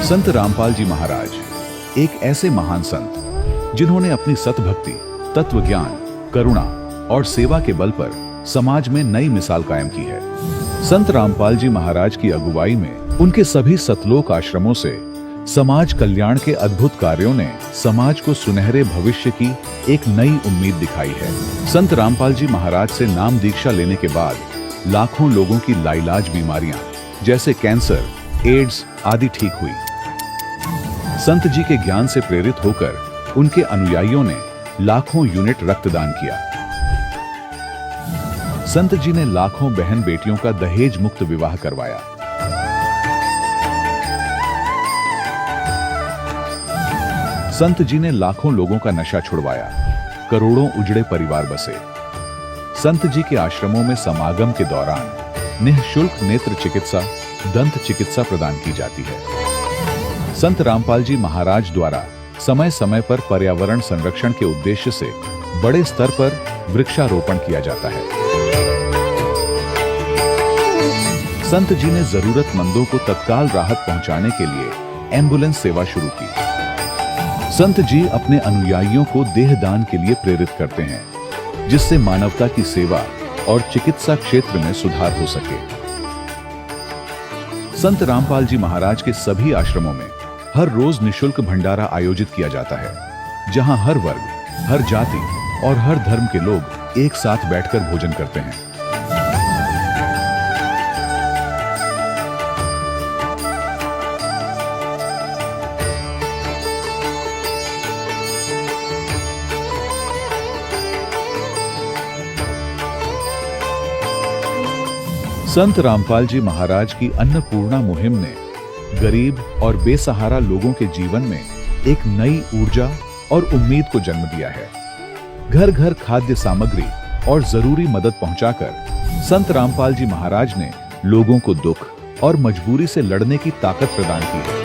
संत रामपाल जी महाराज एक ऐसे महान संत जिन्होंने अपनी सतभक्ति, तत्व ज्ञान, करुणा और सेवा के बल पर समाज में नई मिसाल कायम की है। संत रामपाल जी महाराज की अगुवाई में उनके सभी सतलोक आश्रमों से समाज कल्याण के अद्भुत कार्यों ने समाज को सुनहरे भविष्य की एक नई उम्मीद दिखाई है। संत रामपाल जी महाराज से नाम दीक्षा लेने के बाद लाखों लोगों की लाइलाज बीमारियां जैसे कैंसर, एड्स आदि ठीक हुई। संत जी के ज्ञान से प्रेरित होकर उनके अनुयायियों ने लाखों यूनिट रक्तदान किया। संत जी ने लाखों बहन बेटियों का दहेज मुक्त विवाह करवाया। संत जी ने लाखों लोगों का नशा छुड़वाया, करोड़ों उजड़े परिवार बसे। संत जी के आश्रमों में समागम के दौरान निःशुल्क नेत्र चिकित्सा, दंत चिकित्सा प्रदान की जाती है। संत रामपाल जी महाराज द्वारा समय समय पर पर्यावरण संरक्षण के उद्देश्य से बड़े स्तर पर वृक्षारोपण किया जाता है। संत जी ने जरूरतमंदों को तत्काल राहत पहुंचाने के लिए एम्बुलेंस सेवा शुरू की। संत जी अपने अनुयायियों को देहदान के लिए प्रेरित करते हैं, जिससे मानवता की सेवा और चिकित्सा क्षेत्र में सुधार हो सके। संत रामपाल जी महाराज के सभी आश्रमों में हर रोज निःशुल्क भंडारा आयोजित किया जाता है, जहां हर वर्ग, हर जाति और हर धर्म के लोग एक साथ बैठकर भोजन करते हैं। संत रामपाल जी महाराज की अन्नपूर्णा मुहिम ने गरीब और बेसहारा लोगों के जीवन में एक नई ऊर्जा और उम्मीद को जन्म दिया है। घर घर खाद्य सामग्री और जरूरी मदद पहुंचाकर संत रामपाल जी महाराज ने लोगों को दुख और मजबूरी से लड़ने की ताकत प्रदान की है।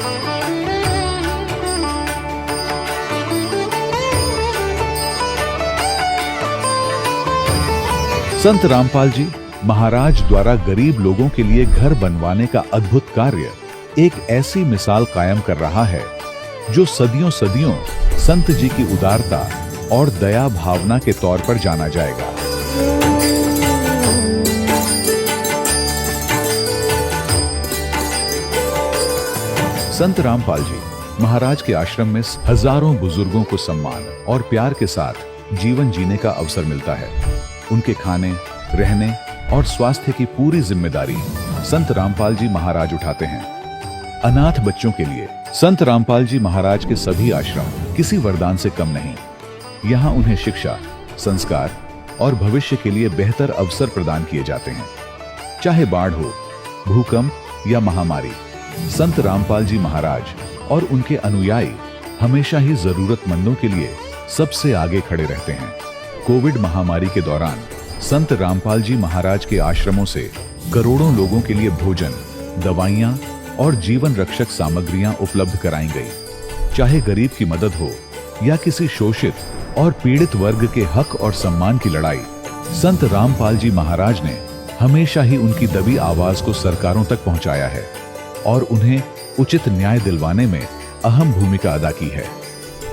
संत रामपाल जी महाराज द्वारा गरीब लोगों के लिए घर बनवाने का अद्भुत कार्य एक ऐसी मिसाल कायम कर रहा है जो सदियों सदियों संत जी की उदारता और दया भावना के तौर पर जाना जाएगा। संत रामपाल जी महाराज के आश्रम में हजारों बुजुर्गों को सम्मान और प्यार के साथ जीवन जीने का अवसर मिलता है। उनके खाने, रहने और स्वास्थ्य की पूरी जिम्मेदारी संत रामपाल जी महाराज उठाते हैं। अनाथ बच्चों के लिए संत रामपाल जी महाराज के सभी आश्रम किसी वरदान से कम नहीं। यहाँ उन्हें शिक्षा, संस्कार और भविष्य के लिए बेहतर अवसर प्रदान किए जाते हैं। चाहे बाढ़ हो, भूकंप या महामारी, संत रामपाल जी महाराज और उनके अनुयायी हमेशा ही जरूरतमंदों के लिए सबसे आगे खड़े रहते हैं। कोविड महामारी के दौरान संत रामपाल जी महाराज के आश्रमों से करोड़ों लोगों के लिए भोजन, दवाइयां और जीवन रक्षक सामग्रियां उपलब्ध कराई गई। चाहे गरीब की मदद हो या किसी शोषित और पीड़ित वर्ग के हक और सम्मान की लड़ाई, संत रामपाल जी महाराज ने हमेशा ही उनकी दबी आवाज को सरकारों तक पहुंचाया है और उन्हें उचित न्याय दिलवाने में अहम भूमिका अदा की है।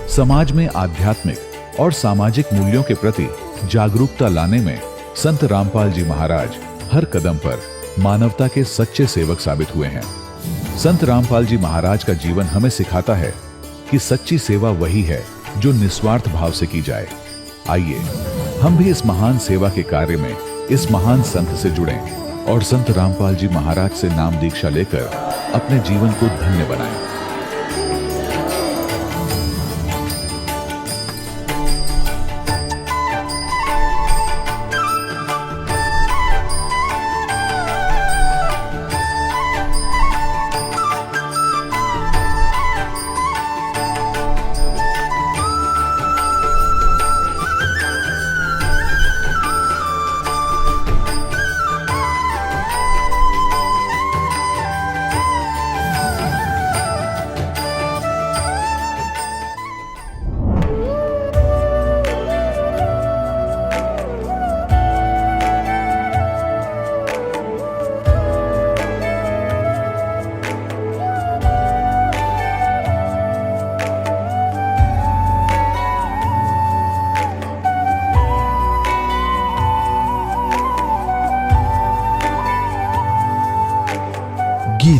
समाज में आध्यात्मिक और सामाजिक मूल्यों के प्रति जागरूकता लाने में संत रामपाल जी महाराज हर कदम पर मानवता के सच्चे सेवक साबित हुए हैं। संत रामपाल जी महाराज का जीवन हमें सिखाता है कि सच्ची सेवा वही है जो निस्वार्थ भाव से की जाए। आइए हम भी इस महान सेवा के कार्य में इस महान संत से जुड़ें और संत रामपाल जी महाराज से नाम दीक्षा लेकर अपने जीवन को धन्य बनाएं।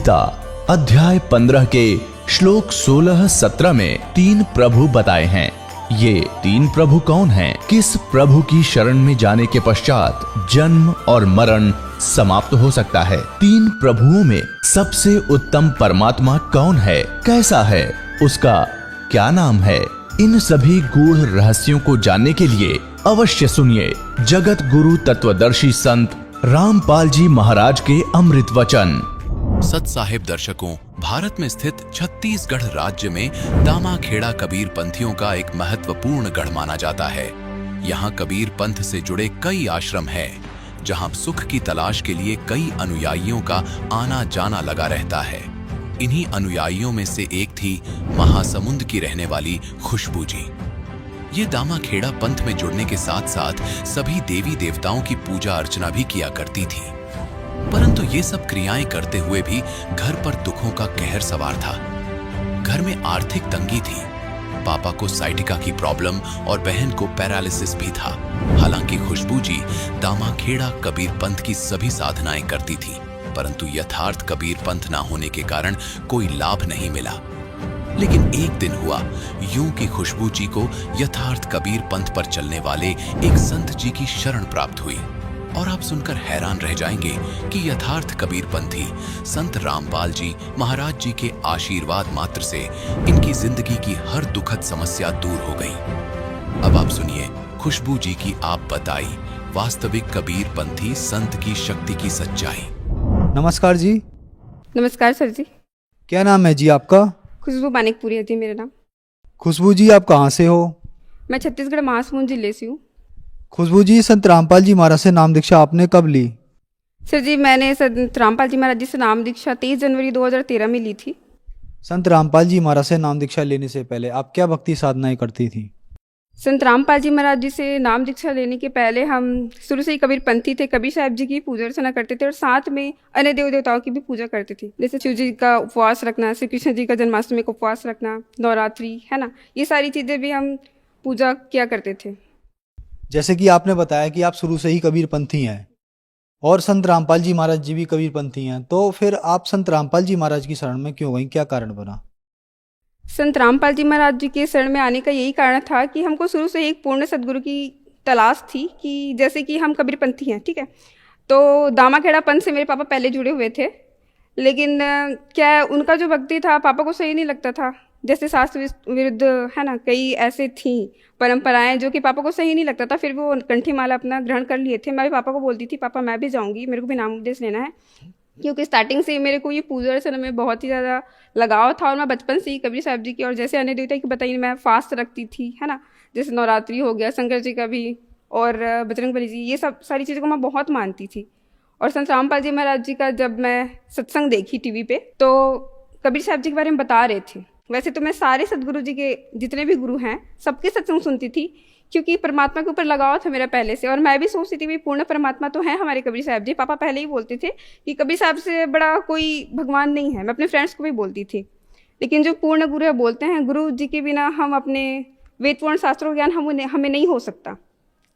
गीता अध्याय 15 के श्लोक 16-17 में 3 प्रभु बताए हैं। ये 3 प्रभु कौन हैं? किस प्रभु की शरण में जाने के पश्चात जन्म और मरण समाप्त हो सकता है? 3 प्रभुओं में सबसे उत्तम परमात्मा कौन है? कैसा है? उसका क्या नाम है? इन सभी गूढ़ रहस्यों को जानने के लिए अवश्य सुनिए जगत गुरु तत्वदर्शी संत रामपाल जी महाराज के अमृत वचन। सत साहिब दर्शकों, भारत में स्थित छत्तीसगढ़ राज्य में दामाखेड़ा कबीर पंथियों का एक महत्वपूर्ण गढ़ माना जाता है। यहाँ कबीर पंथ से जुड़े कई आश्रम हैं, जहाँ सुख की तलाश के लिए कई अनुयायियों का आना जाना लगा रहता है। इन्हीं अनुयायियों में से एक थी महासमुंद की रहने वाली खुशबू जी। ये दामाखेड़ा पंथ में जुड़ने के साथ साथ सभी देवी देवताओं की पूजा अर्चना भी किया करती थी, परंतु ये सब क्रियाएं करते हुए भी घर पर दुखों का कहर सवार था। घर में आर्थिक तंगी थी, पापा को साइटिका की प्रॉब्लम और बहन को पैरालिसिस भी था। हालांकि खुशबू जी दामाखेड़ा कबीर पंथ की सभी साधनाएं करती थी, परंतु यथार्थ कबीर पंथ ना होने के कारण कोई लाभ नहीं मिला। लेकिन एक दिन हुआ यूं कि खुशबू जी को यथार्थ कबीर पंथ पर चलने वाले एक संत जी की शरण प्राप्त हुई। और आप सुनकर हैरान रह जाएंगे कि यथार्थ कबीर पंथी संत रामपाल जी महाराज जी के आशीर्वाद मात्र से इनकी जिंदगी की हर दुखद समस्या दूर हो गई। अब आप सुनिए खुशबू जी की आप बताई वास्तविक कबीर पंथी संत की शक्ति की सच्चाई। नमस्कार जी। नमस्कार सर जी। क्या नाम है जी आपका? खुशबू मानिकपुरी है जी मेरा नाम। खुशबू जी आप कहाँ से हो? मैं छत्तीसगढ़ महासमुंद जिले से हूँ। खुशबू जी संत रामपाल जी महाराज से नाम दीक्षा आपने कब ली? सर जी मैंने संत रामपाल जी महाराज जी से नाम दीक्षा 23 जनवरी 2013 में ली थी। संत रामपाल जी महाराज से नाम दीक्षा लेने से पहले आप क्या भक्ति साधनाएं करती थी? संत रामपाल जी महाराज जी से नाम दीक्षा लेने के पहले हम शुरू से ही कबीर पंथी थे। कबीर साहब जी की पूजा अर्चना करते थे और साथ में अन्य देव देवताओं की भी पूजा करते थे, जैसे शिव जी का उपवास रखना, श्री कृष्ण जी का जन्माष्टमी का उपवास रखना, नवरात्रि है ना, ये सारी चीज़ें भी हम पूजा किया करते थे। जैसे कि आपने बताया कि आप शुरू से ही कबीर पंथी हैं और संत रामपाल जी महाराज जी भी कबीर पंथी हैं, तो फिर आप संत रामपाल जी महाराज की शरण में क्यों गई? क्या कारण बना? संत रामपाल जी महाराज जी के शरण में आने का यही कारण था कि हमको शुरू से एक पूर्ण सदगुरु की तलाश थी कि जैसे कि हम कबीर पंथी हैं, ठीक है, तो दामाखेड़ा पंथ से मेरे पापा पहले जुड़े हुए थे, लेकिन क्या उनका जो भक्ति था पापा को सही नहीं लगता था। जैसे शास्त्र विरुद्ध है ना, कई ऐसे थी परंपराएं जो कि पापा को सही नहीं लगता था, फिर वो कंठी माला अपना ग्रहण कर लिए थे। मैं भी पापा को बोलती थी पापा मैं भी जाऊँगी, मेरे को भी नाम उपदेश लेना है, क्योंकि स्टार्टिंग से मेरे को ये पूजा अर्चना में बहुत ही ज़्यादा लगाव था और मैं बचपन से ही कबीर साहब जी की और जैसे अन्य देवता की बताइए मैं फास्ट रखती थी, है ना, जैसे नवरात्रि हो गया, शंकर जी का भी और बजरंगबली जी, ये सब सारी चीज़ों को मैं बहुत मानती थी। और संत रामपाल जी महाराज जी का जब मैं सत्संग देखी टीवी पे तो कबीर साहब जी के बारे में बता रहे थे। वैसे तो मैं सारे सदगुरु जी के जितने भी गुरु हैं सबके सत्संग सुनती थी, क्योंकि परमात्मा के ऊपर लगाव था मेरा पहले से, और मैं भी सोचती थी भाई पूर्ण परमात्मा तो है हमारे कबीर साहब जी। पापा पहले ही बोलते थे कि कबीर साहब से बड़ा कोई भगवान नहीं है, मैं अपने फ्रेंड्स को भी बोलती थी। लेकिन जो पूर्ण गुरु है बोलते हैं गुरु जी के बिना हम अपने वेद पुराण शास्त्रों ज्ञान हमें नहीं हो सकता,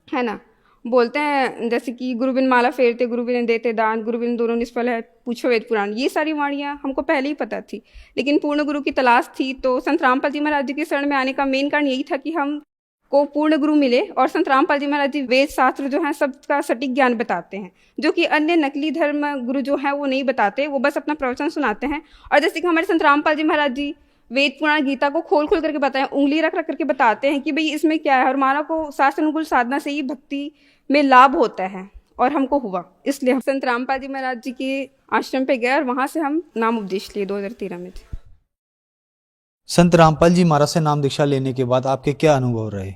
है ना। बोलते हैं जैसे कि गुरु बिन माला फेरते, गुरु बिन देते दान, गुरु बिन दोनों निष्फल है, पूछो वेद पुराण, ये सारी वाणियाँ हमको पहले ही पता थी। लेकिन पूर्ण गुरु की तलाश थी, तो संत रामपाल जी महाराज जी के शरण में आने का मेन कारण यही था कि हम को पूर्ण गुरु मिले। और संत रामपाल जी महाराज जी वेद शास्त्र जो है सबका सटीक ज्ञान बताते हैं, जो कि अन्य नकली धर्म गुरु जो है वो नहीं बताते, वो बस अपना प्रवचन सुनाते हैं। और जैसे कि हमारे संत रामपाल जी महाराज जी वेद पुराण गीता को खोल खोल करके बताएं, उंगली रख रख करके बताते हैं कि भाई इसमें क्या है, और मानव को शास्त्र अनुकूल साधना से ही भक्ति में लाभ होता है, और हमको हुआ। इसलिए हम संत रामपाल जी महाराज जी के आश्रम पे गए और वहां से हम नाम उपदेश लिए 2013 में। संत रामपाल जी महाराज से नाम दीक्षा लेने के बाद आपके क्या अनुभव रहे?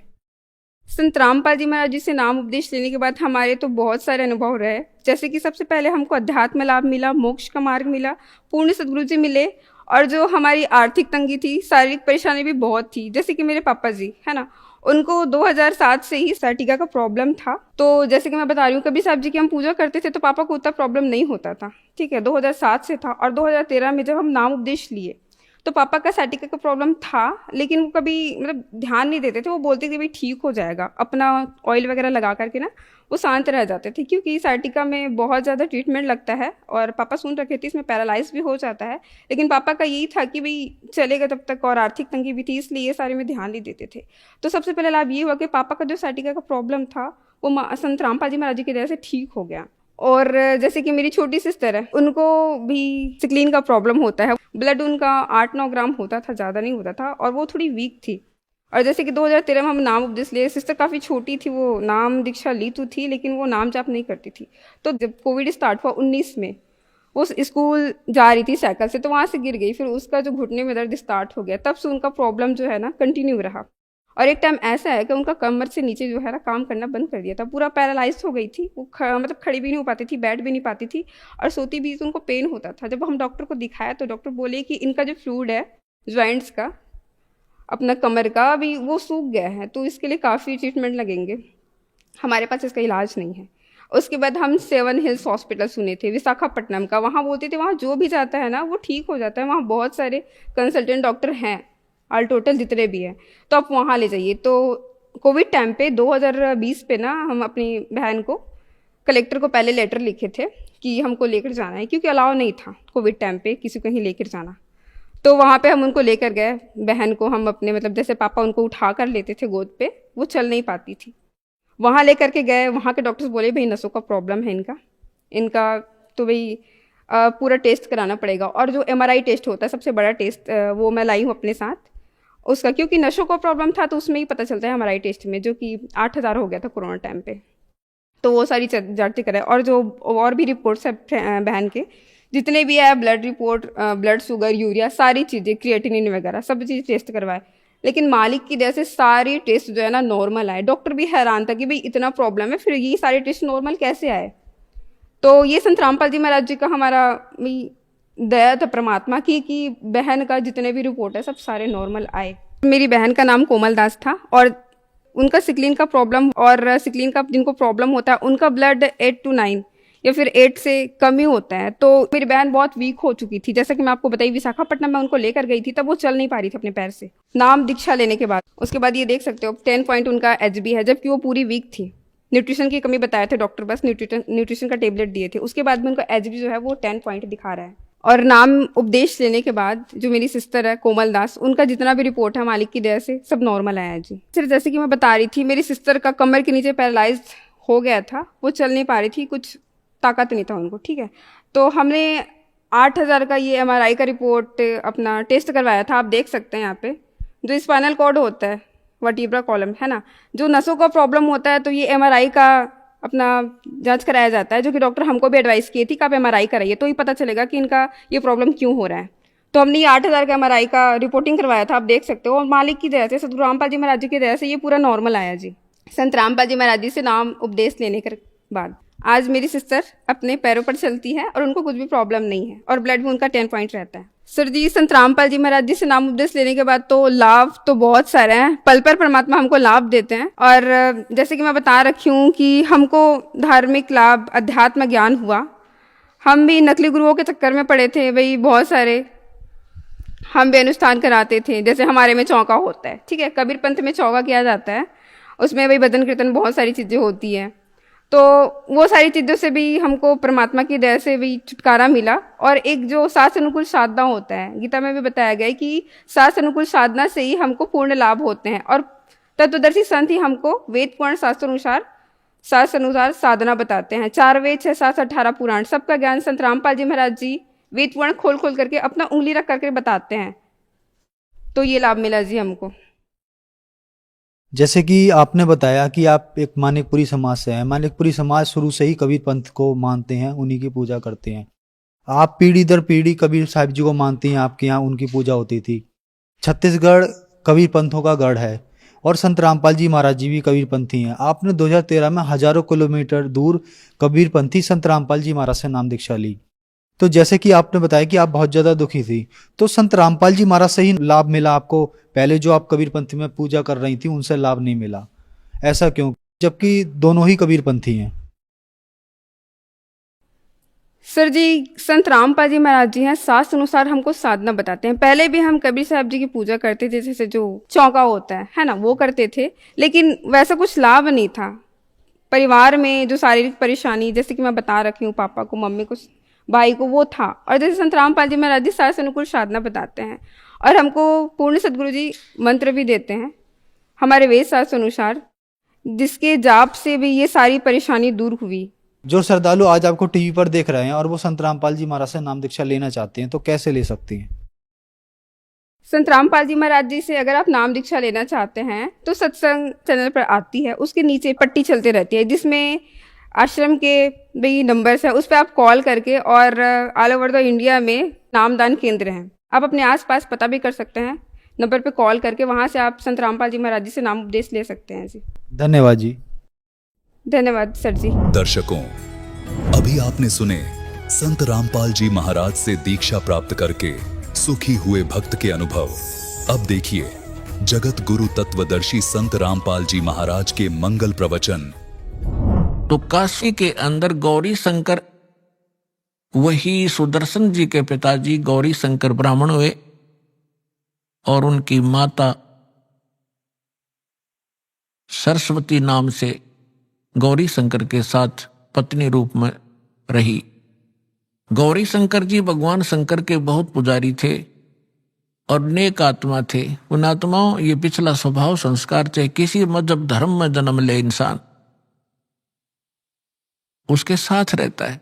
संत रामपाल जी महाराज जी से नाम उपदेश लेने के बाद हमारे तो बहुत सारे अनुभव रहे। जैसे कि सबसे पहले हमको अध्यात्म लाभ मिला, मोक्ष का मार्ग मिला, पूर्ण सदगुरु जी मिले, और जो हमारी आर्थिक तंगी थी, शारीरिक परेशानी भी बहुत थी। जैसे कि मेरे पापा जी है ना, उनको 2007 से ही साइटिका का प्रॉब्लम था। तो जैसे कि मैं बता रही हूँ कबीर साहब जी की हम पूजा करते थे तो पापा को उतना प्रॉब्लम नहीं होता था, ठीक है, 2007 से था। और 2013 में जब हम नाम उपदेश लिए तो पापा का साइटिका का प्रॉब्लम था, लेकिन वो कभी मतलब ध्यान नहीं देते थे। वो बोलते थे भाई ठीक हो जाएगा, अपना ऑयल वगैरह लगा करके ना वो शांत रह जाते थे, क्योंकि साइटिका में बहुत ज़्यादा ट्रीटमेंट लगता है और पापा सुन रखे थे इसमें पैरालाइज भी हो जाता है। लेकिन पापा का यही था कि भाई चलेगा तब तक, और आर्थिक तंगी भी थी, इसलिए ये सारे में ध्यान नहीं देते थे। तो सबसे पहले लाभ ये हुआ कि पापा का जो साइटिका का प्रॉब्लम था वो संत रामपाल जी महाराज जी की दया से ठीक हो गया। और जैसे कि मेरी छोटी सिस्टर है, उनको भी सिकलीन का प्रॉब्लम होता है। ब्लड उनका 8-9 ग्राम होता था, ज़्यादा नहीं होता था, और वो थोड़ी वीक थी। और जैसे कि 2013 में हम नाम उपदेश लिए, सिस्टर काफ़ी छोटी थी, वो नाम दीक्षा ली तो थी लेकिन वो नाम जाप नहीं करती थी। तो जब कोविड स्टार्ट हुआ 19 में, वो स्कूल जा रही थी साइकिल से, तो वहाँ से गिर गई, फिर उसका जो घुटने में दर्द स्टार्ट हो गया। तब से उनका प्रॉब्लम जो है ना कंटिन्यू रहा। और एक टाइम ऐसा है कि उनका कमर से नीचे जो है ना काम करना बंद कर दिया था, पूरा पैरालाइज हो गई थी। वो मतलब खड़ी भी नहीं हो पाती थी, बैठ भी नहीं पाती थी, और सोती भी तो उनको पेन होता था। जब हम डॉक्टर को दिखाया तो डॉक्टर बोले कि इनका जो फ्लूइड है जॉइंट्स का, अपना कमर का, अभी वो सूख गया है, तो इसके लिए काफ़ी ट्रीटमेंट लगेंगे, हमारे पास इसका इलाज नहीं है। उसके बाद हम 7 हिल्स हॉस्पिटल सुने थे विशाखापट्टनम का, वहाँ बोलते थे वहाँ जो भी जाता है ना वो ठीक हो जाता है, वहाँ बहुत सारे कंसल्टेंट डॉक्टर हैं, ऑल टोटल जितने भी हैं, तो आप वहाँ ले जाइए। तो कोविड टाइम पे 2020 पे ना हम अपनी बहन को, कलेक्टर को पहले लेटर लिखे थे कि हमको लेकर जाना है, क्योंकि अलाउ नहीं था कोविड टाइम पे किसी को कहीं लेकर जाना। तो वहाँ पे हम उनको लेकर गए, बहन को हम अपने मतलब जैसे पापा उनको उठा कर लेते थे गोद पे, वो चल नहीं पाती थी, वहाँ लेकर के गए। वहाँ के डॉक्टर्स बोले भाई नसों का प्रॉब्लम है इनका तो भाई पूरा टेस्ट कराना पड़ेगा। और जो MRI टेस्ट होता है सबसे बड़ा टेस्ट, वो मैं लाई हूँ अपने साथ उसका, क्योंकि नशों का प्रॉब्लम था तो उसमें ही पता चलता है MRI टेस्ट में, जो कि 8,000 हो गया था कोरोना टाइम पे। तो वो सारी जांचें कराए, और जो और भी रिपोर्ट्स है बहन के जितने भी है, blood report, blood sugar, urea, सारी चीज़ें, क्रिएटिनिन वगैरह सब चीज़ टेस्ट करवाए। लेकिन मालिक की वजह से सारी टेस्ट जो है ना नॉर्मल आए। डॉक्टर भी हैरान था कि भाई इतना प्रॉब्लम है, फिर ये सारे टेस्ट नॉर्मल कैसे आए। तो ये संत रामपाल जी महाराज जी का हमारा दया था परमात्मा की कि बहन का जितने भी रिपोर्ट है सब सारे नॉर्मल आए। मेरी बहन का नाम कोमल दास था, और उनका सिकलीन का प्रॉब्लम, और सिकलीन का जिनको प्रॉब्लम होता है उनका ब्लड 8 to 9 या फिर 8 से कम ही होता है। तो मेरी बहन बहुत वीक हो चुकी थी, जैसा कि मैं आपको बताई, विशाखापट्टनम में उनको लेकर गई थी, तब वो चल नहीं पा रही थी अपने पैर से, नाम दीक्षा लेने के बाद। उसके बाद ये देख सकते हो 10 पॉइंट उनका HB है, जबकि वो पूरी वीक थी। न्यूट्रिशन की कमी बताए थे डॉक्टर, बस न्यूट्रिशन का टेबलेट दिए थे। उसके बाद में उनका HB जो है वो 10 पॉइंट दिखा रहा है। और नाम उपदेश लेने के बाद जो मेरी सिस्टर है कोमल दास, उनका जितना भी रिपोर्ट है मालिक की दया से सब नॉर्मल आया जी। सिर्फ जैसे कि मैं बता रही थी, मेरी सिस्टर का कमर के नीचे पैरालाइज हो गया था, वो चल नहीं पा रही थी, कुछ ताकत नहीं था उनको, ठीक है। तो हमने 8,000 का ये MRI का रिपोर्ट अपना टेस्ट करवाया था। आप देख सकते हैं यहाँ पे जो स्पाइनल कॉर्ड होता है, वर्टिब्रा कॉलम है ना, जो नसों का प्रॉब्लम होता है, तो ये MRI का अपना जांच कराया जाता है, जो कि डॉक्टर हमको भी एडवाइस की थी कि आप MRI कराइए, तो ही पता चलेगा कि इनका ये प्रॉब्लम क्यों हो रहा है। तो हमने ये 8,000 का MRI का रिपोर्टिंग करवाया था, आप देख सकते हो। और मालिक की दया से, सतगुरु रामपाल जी महाराज जी की दया से ये पूरा नॉर्मल आया जी, संत रामपाल जी महाराज जी से नाम उपदेश लेने के बाद। आज मेरी सिस्टर अपने पैरों पर चलती है और उनको कुछ भी प्रॉब्लम नहीं है, और ब्लड भी उनका 10 पॉइंट रहता है। सर जी, संत रामपाल जी महाराज जी से नाम उपदेश लेने के बाद तो लाभ तो बहुत सारे हैं, पल पर परमात्मा हमको लाभ देते हैं। और जैसे कि मैं बता रखी हूँ कि हमको धार्मिक लाभ, अध्यात्म ज्ञान हुआ। हम भी नकली गुरुओं के चक्कर में पड़े थे भाई, बहुत सारे हम भी अनुष्ठान कराते थे, जैसे हमारे में चौका होता है, ठीक है, कबीर पंथ में चौका किया जाता है, उसमें भाई भजन कीर्तन बहुत सारी चीज़ें होती हैं। तो वो सारी चीज़ों से भी हमको परमात्मा की दया से भी छुटकारा मिला। और एक जो शास्त्र अनुकूल साधना होता है, गीता में भी बताया गया है कि शास्त्र अनुकूल साधना से ही हमको पूर्ण लाभ होते हैं। और तत्वदर्शी संत ही हमको वेद पुराण शास्त्र अनुसार साधना बताते हैं। 4 वेद, 6 शास्त्र, 18 पुराण, सबका ज्ञान संत रामपाल जी महाराज जी वेद पुराण खोल खोल करके अपना उंगली रख करके बताते हैं। तो ये लाभ मिला जी हमको। जैसे कि आपने बताया कि आप एक मानिकपुरी समाज से हैं। मानिकपुरी समाज शुरू से ही कबीर पंथ को मानते हैं, उन्हीं की पूजा करते हैं। आप पीढ़ी दर पीढ़ी कबीर साहिब जी को मानती हैं, आपके यहाँ उनकी पूजा होती थी। छत्तीसगढ़ कबीर पंथों का गढ़ है, और संत रामपाल जी महाराज जी भी कबीर पंथी हैं। आपने 2013 में हजारों किलोमीटर दूर कबीर पंथी संत रामपाल जी महाराज से नाम दीक्षा ली। तो जैसे कि आपने बताया कि आप बहुत ज़्यादा दुखी थी, तो संत रामपाल जी महाराज से ही लाभ मिला आपको, पहले जो आप कबीर पंथी में पूजा कर रही थी उनसे लाभ नहीं मिला, ऐसा क्यों, जबकि दोनों ही कबीर पंथी हैं? सर जी, संत रामपाल जी महाराज जी हैं, शास्त्र अनुसार हमको साधना बताते हैं। पहले भी हम कबीर साहब जी की पूजा करते थे, जैसे जो चौका होता है ना, वो करते थे, लेकिन वैसा कुछ लाभ नहीं था। परिवार में जो शारीरिक परेशानी, जैसे कि मैं बता रखी हूँ, पापा को, मम्मी को, भाई को, वो था। और जैसे संत रामपाल जी महाराज जी शास्त्र अनुकूल साधना बताते हैं और हमको पूर्ण सदगुरु जी मंत्र भी देते हैं हमारे वेद शास्त्र अनुसार, जिसके जाप से भी ये सारी परेशानी दूर हुई। जो श्रद्धालु आज आपको टीवी पर देख रहे हैं और वो संत रामपाल जी महाराज से नाम दीक्षा लेना चाहते हैं, तो कैसे ले सकती हैं? संत रामपाल जी महाराज जी से अगर आप नाम दीक्षा लेना चाहते हैं तो सत्संग चैनल पर आती है, उसके नीचे पट्टी चलती रहती है जिसमें आश्रम के भी नंबर्स है, उस पर आप कॉल करके, और ऑल ओवर द इंडिया में नामदान केंद्र हैं, आप अपने आसपास पता भी कर सकते हैं, नंबर पे कॉल करके वहाँ से आप संत रामपाल जी महाराज जी से नाम उपदेश ले सकते हैं जी। धन्यवाद जी। धन्यवाद सर जी। दर्शकों, अभी आपने सुने संत रामपाल जी महाराज से दीक्षा प्राप्त करके सुखी हुए भक्त के अनुभव। अब देखिए जगत गुरु तत्वदर्शी संत रामपाल जी महाराज के मंगल प्रवचन। तो काशी के अंदर गौरी शंकर, वही सुदर्शन जी के पिताजी गौरी शंकर ब्राह्मण हुए और उनकी माता सरस्वती नाम से गौरी शंकर के साथ पत्नी रूप में रही। गौरी शंकर जी भगवान शंकर के बहुत पुजारी थे और नेक आत्मा थे। उन आत्माओं, ये पिछला स्वभाव संस्कार, चाहे किसी मजहब धर्म में जन्म ले इंसान, उसके साथ रहता है।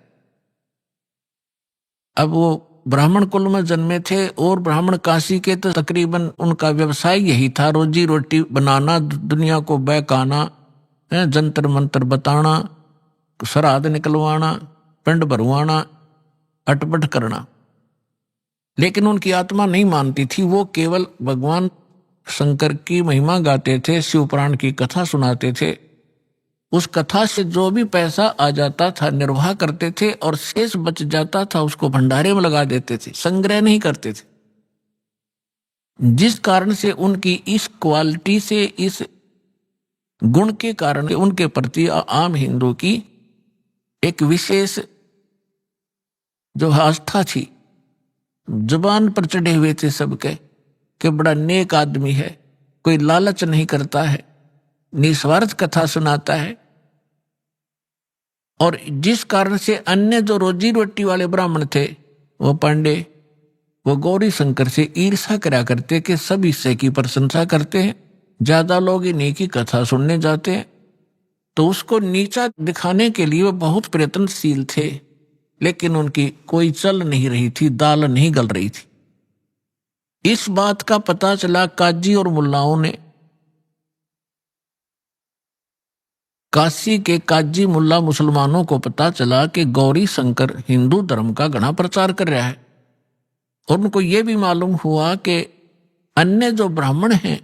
अब वो ब्राह्मण कुल में जन्मे थे और ब्राह्मण काशी के, तो तकरीबन उनका व्यवसाय यही था, रोजी रोटी बनाना, दुनिया को बहकाना, जंतर मंतर बताना, श्राद्ध निकलवाना, पिंड भरवाना, अटपट करना। लेकिन उनकी आत्मा नहीं मानती थी, वो केवल भगवान शंकर की महिमा गाते थे, शिव पुराण की कथा सुनाते थे। उस कथा से जो भी पैसा आ जाता था निर्वाह करते थे और शेष बच जाता था उसको भंडारे में लगा देते थे, संग्रह नहीं करते थे। जिस कारण से उनकी इस क्वालिटी से, इस गुण के कारण उनके प्रति आम हिंदू की एक विशेष जो आस्था थी, जुबान पर चढ़े हुए थे सबके कि बड़ा नेक आदमी है, कोई लालच नहीं करता है, निस्वार्थ कथा सुनाता है। और जिस कारण से अन्य जो रोजी रोटी वाले ब्राह्मण थे, वो पांडे, वो गौरी शंकर से ईर्ष्या करा करते कि सब इससे की प्रशंसा करते हैं, ज्यादा लोग इन्हीं की कथा सुनने जाते हैं। तो उसको नीचा दिखाने के लिए वो बहुत प्रयत्नशील थे, लेकिन उनकी कोई चल नहीं रही थी, दाल नहीं गल रही थी। इस बात का पता चला काजी और मुल्लाओं ने। काशी के काजी मुल्ला मुसलमानों को पता चला कि गौरी शंकर हिंदू धर्म का घना प्रचार कर रहा है, और उनको यह भी मालूम हुआ कि अन्य जो ब्राह्मण हैं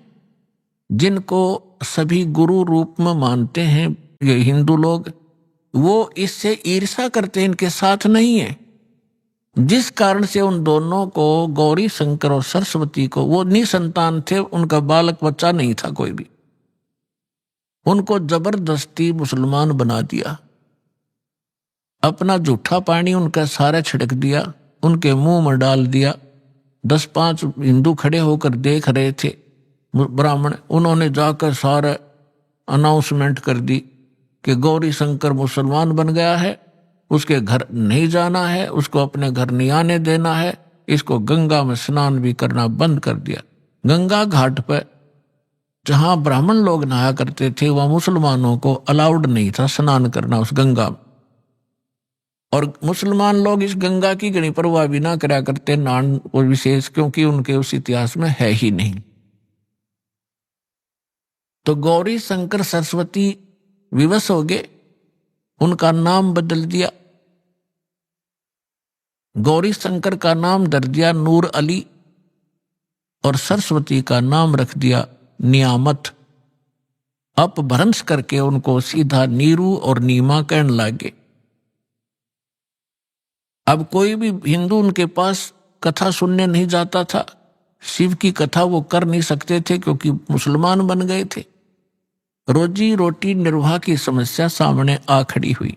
जिनको सभी गुरु रूप में मानते हैं ये हिंदू लोग, वो इससे ईर्ष्या करते हैं, इनके साथ नहीं है। जिस कारण से उन दोनों को, गौरी शंकर और सरस्वती को, वो निसंतान थे, उनका बालक बच्चा नहीं था कोई भी, उनको जबरदस्ती मुसलमान बना दिया। अपना जूठा पानी उनका सारा छिड़क दिया, उनके मुंह में डाल दिया। 10-5 हिंदू खड़े होकर देख रहे थे ब्राह्मण, उन्होंने जाकर सारा अनाउंसमेंट कर दी कि गौरी शंकर मुसलमान बन गया है, उसके घर नहीं जाना है, उसको अपने घर नहीं आने देना है, इसको गंगा में स्नान भी करना बंद कर दिया। गंगा घाट पर जहां ब्राह्मण लोग नहाया करते थे, वह मुसलमानों को अलाउड नहीं था स्नान करना उस गंगा में। और मुसलमान लोग इस गंगा की गणी परवाह भी ना करा करते, नान और विशेष, क्योंकि उनके उस इतिहास में है ही नहीं। तो गौरी शंकर सरस्वती विवश हो गए, उनका नाम बदल दिया। गौरी शंकर का नाम धर दिया नूर अली और सरस्वती का नाम रख दिया नियामत। अपभ्रंश करके उनको सीधा नीरू और नीमा कहने लगे। अब कोई भी हिंदू उनके पास कथा सुनने नहीं जाता था, शिव की कथा वो कर नहीं सकते थे क्योंकि मुसलमान बन गए थे। रोजी रोटी निर्वाह की समस्या सामने आ खड़ी हुई।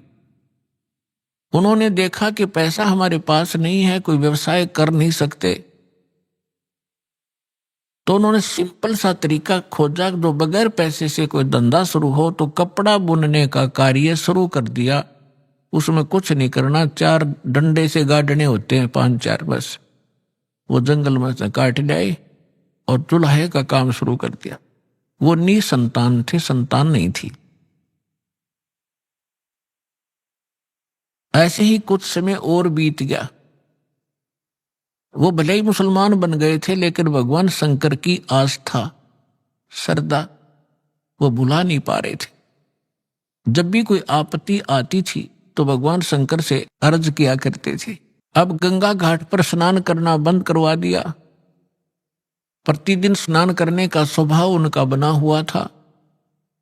उन्होंने देखा कि पैसा हमारे पास नहीं है, कोई व्यवसाय कर नहीं सकते, तो उन्होंने सिंपल सा तरीका खोजा जो बगैर पैसे से कोई धंधा शुरू हो। तो कपड़ा बुनने का कार्य शुरू कर दिया। उसमें कुछ नहीं करना, 4 डंडे से गाड़ने होते हैं, 5-4 बस। वो जंगल में से काट लाए और चूल्हे का काम शुरू कर दिया। वो निसंतान थे, संतान नहीं थी। ऐसे ही कुछ समय और बीत गया। वो भले ही मुसलमान बन गए थे, लेकिन भगवान शंकर की आस्था, श्रद्धा वो भुला नहीं पा रहे थे। जब भी कोई आपत्ति आती थी तो भगवान शंकर से अर्ज किया करते थे। अब गंगा घाट पर स्नान करना बंद करवा दिया। प्रतिदिन स्नान करने का स्वभाव उनका बना हुआ था।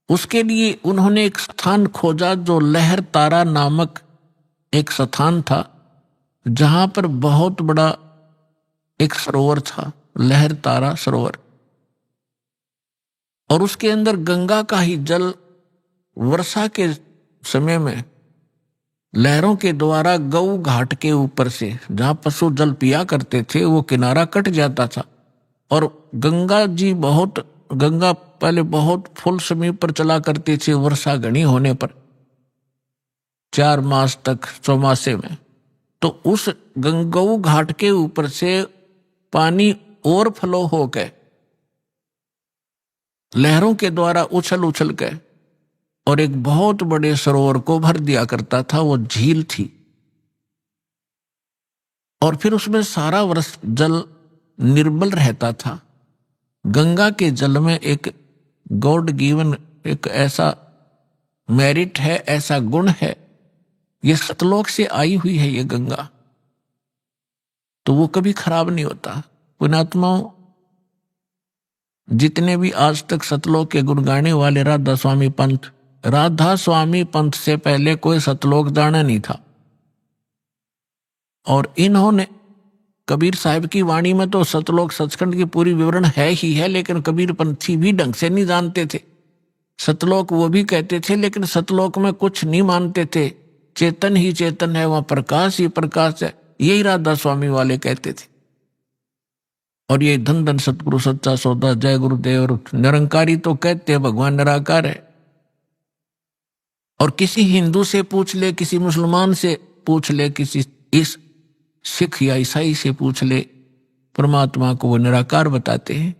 उसके लिए उन्होंने एक स्थान खोजा जो लहर तारा नामक एक स्थान था, जहां पर बहुत बड़ा एक सरोवर था, लहर तारा सरोवर। और उसके अंदर गंगा का ही जल वर्षा के समय में लहरों के द्वारा गऊ घाट के ऊपर से, जहां पशु जल पिया करते थे, वो किनारा कट जाता था। और गंगा पहले बहुत फुल समय पर चला करती थी वर्षा घनी होने पर, 4 मास तक चौमासे में। तो उस गऊ घाट के ऊपर से पानी और फ्लो हो गए, लहरों के द्वारा उछल उछल के, और एक बहुत बड़े सरोवर को भर दिया करता था। वो झील थी। और फिर उसमें सारा वर्ष जल निर्मल रहता था। गंगा के जल में एक गॉड गिवन एक ऐसा मेरिट है, ऐसा गुण है, ये सतलोक से आई हुई है ये गंगा, तो वो कभी खराब नहीं होता। पुण्यात्माओं, जितने भी आज तक सतलोक के गुण गाने वाले राधा स्वामी पंथ से पहले कोई सतलोक जाना नहीं था। और इन्होंने कबीर साहब की वाणी में तो सतलोक सचखंड की पूरी विवरण है ही है, लेकिन कबीर पंथी भी ढंग से नहीं जानते थे। सतलोक वो भी कहते थे, लेकिन सतलोक में कुछ नहीं मानते थे। चेतन ही चेतन है, वहां प्रकाश ही प्रकाश है, यही राधा स्वामी वाले कहते थे। और ये धन धन सतगुरु सच्चा सौदा, जय गुरुदेव। और निरंकारी तो कहते हैं भगवान निराकार है। और किसी हिंदू से पूछ ले, किसी मुसलमान से पूछ ले, किसी इस सिख या ईसाई से पूछ ले, परमात्मा को वो निराकार बताते हैं।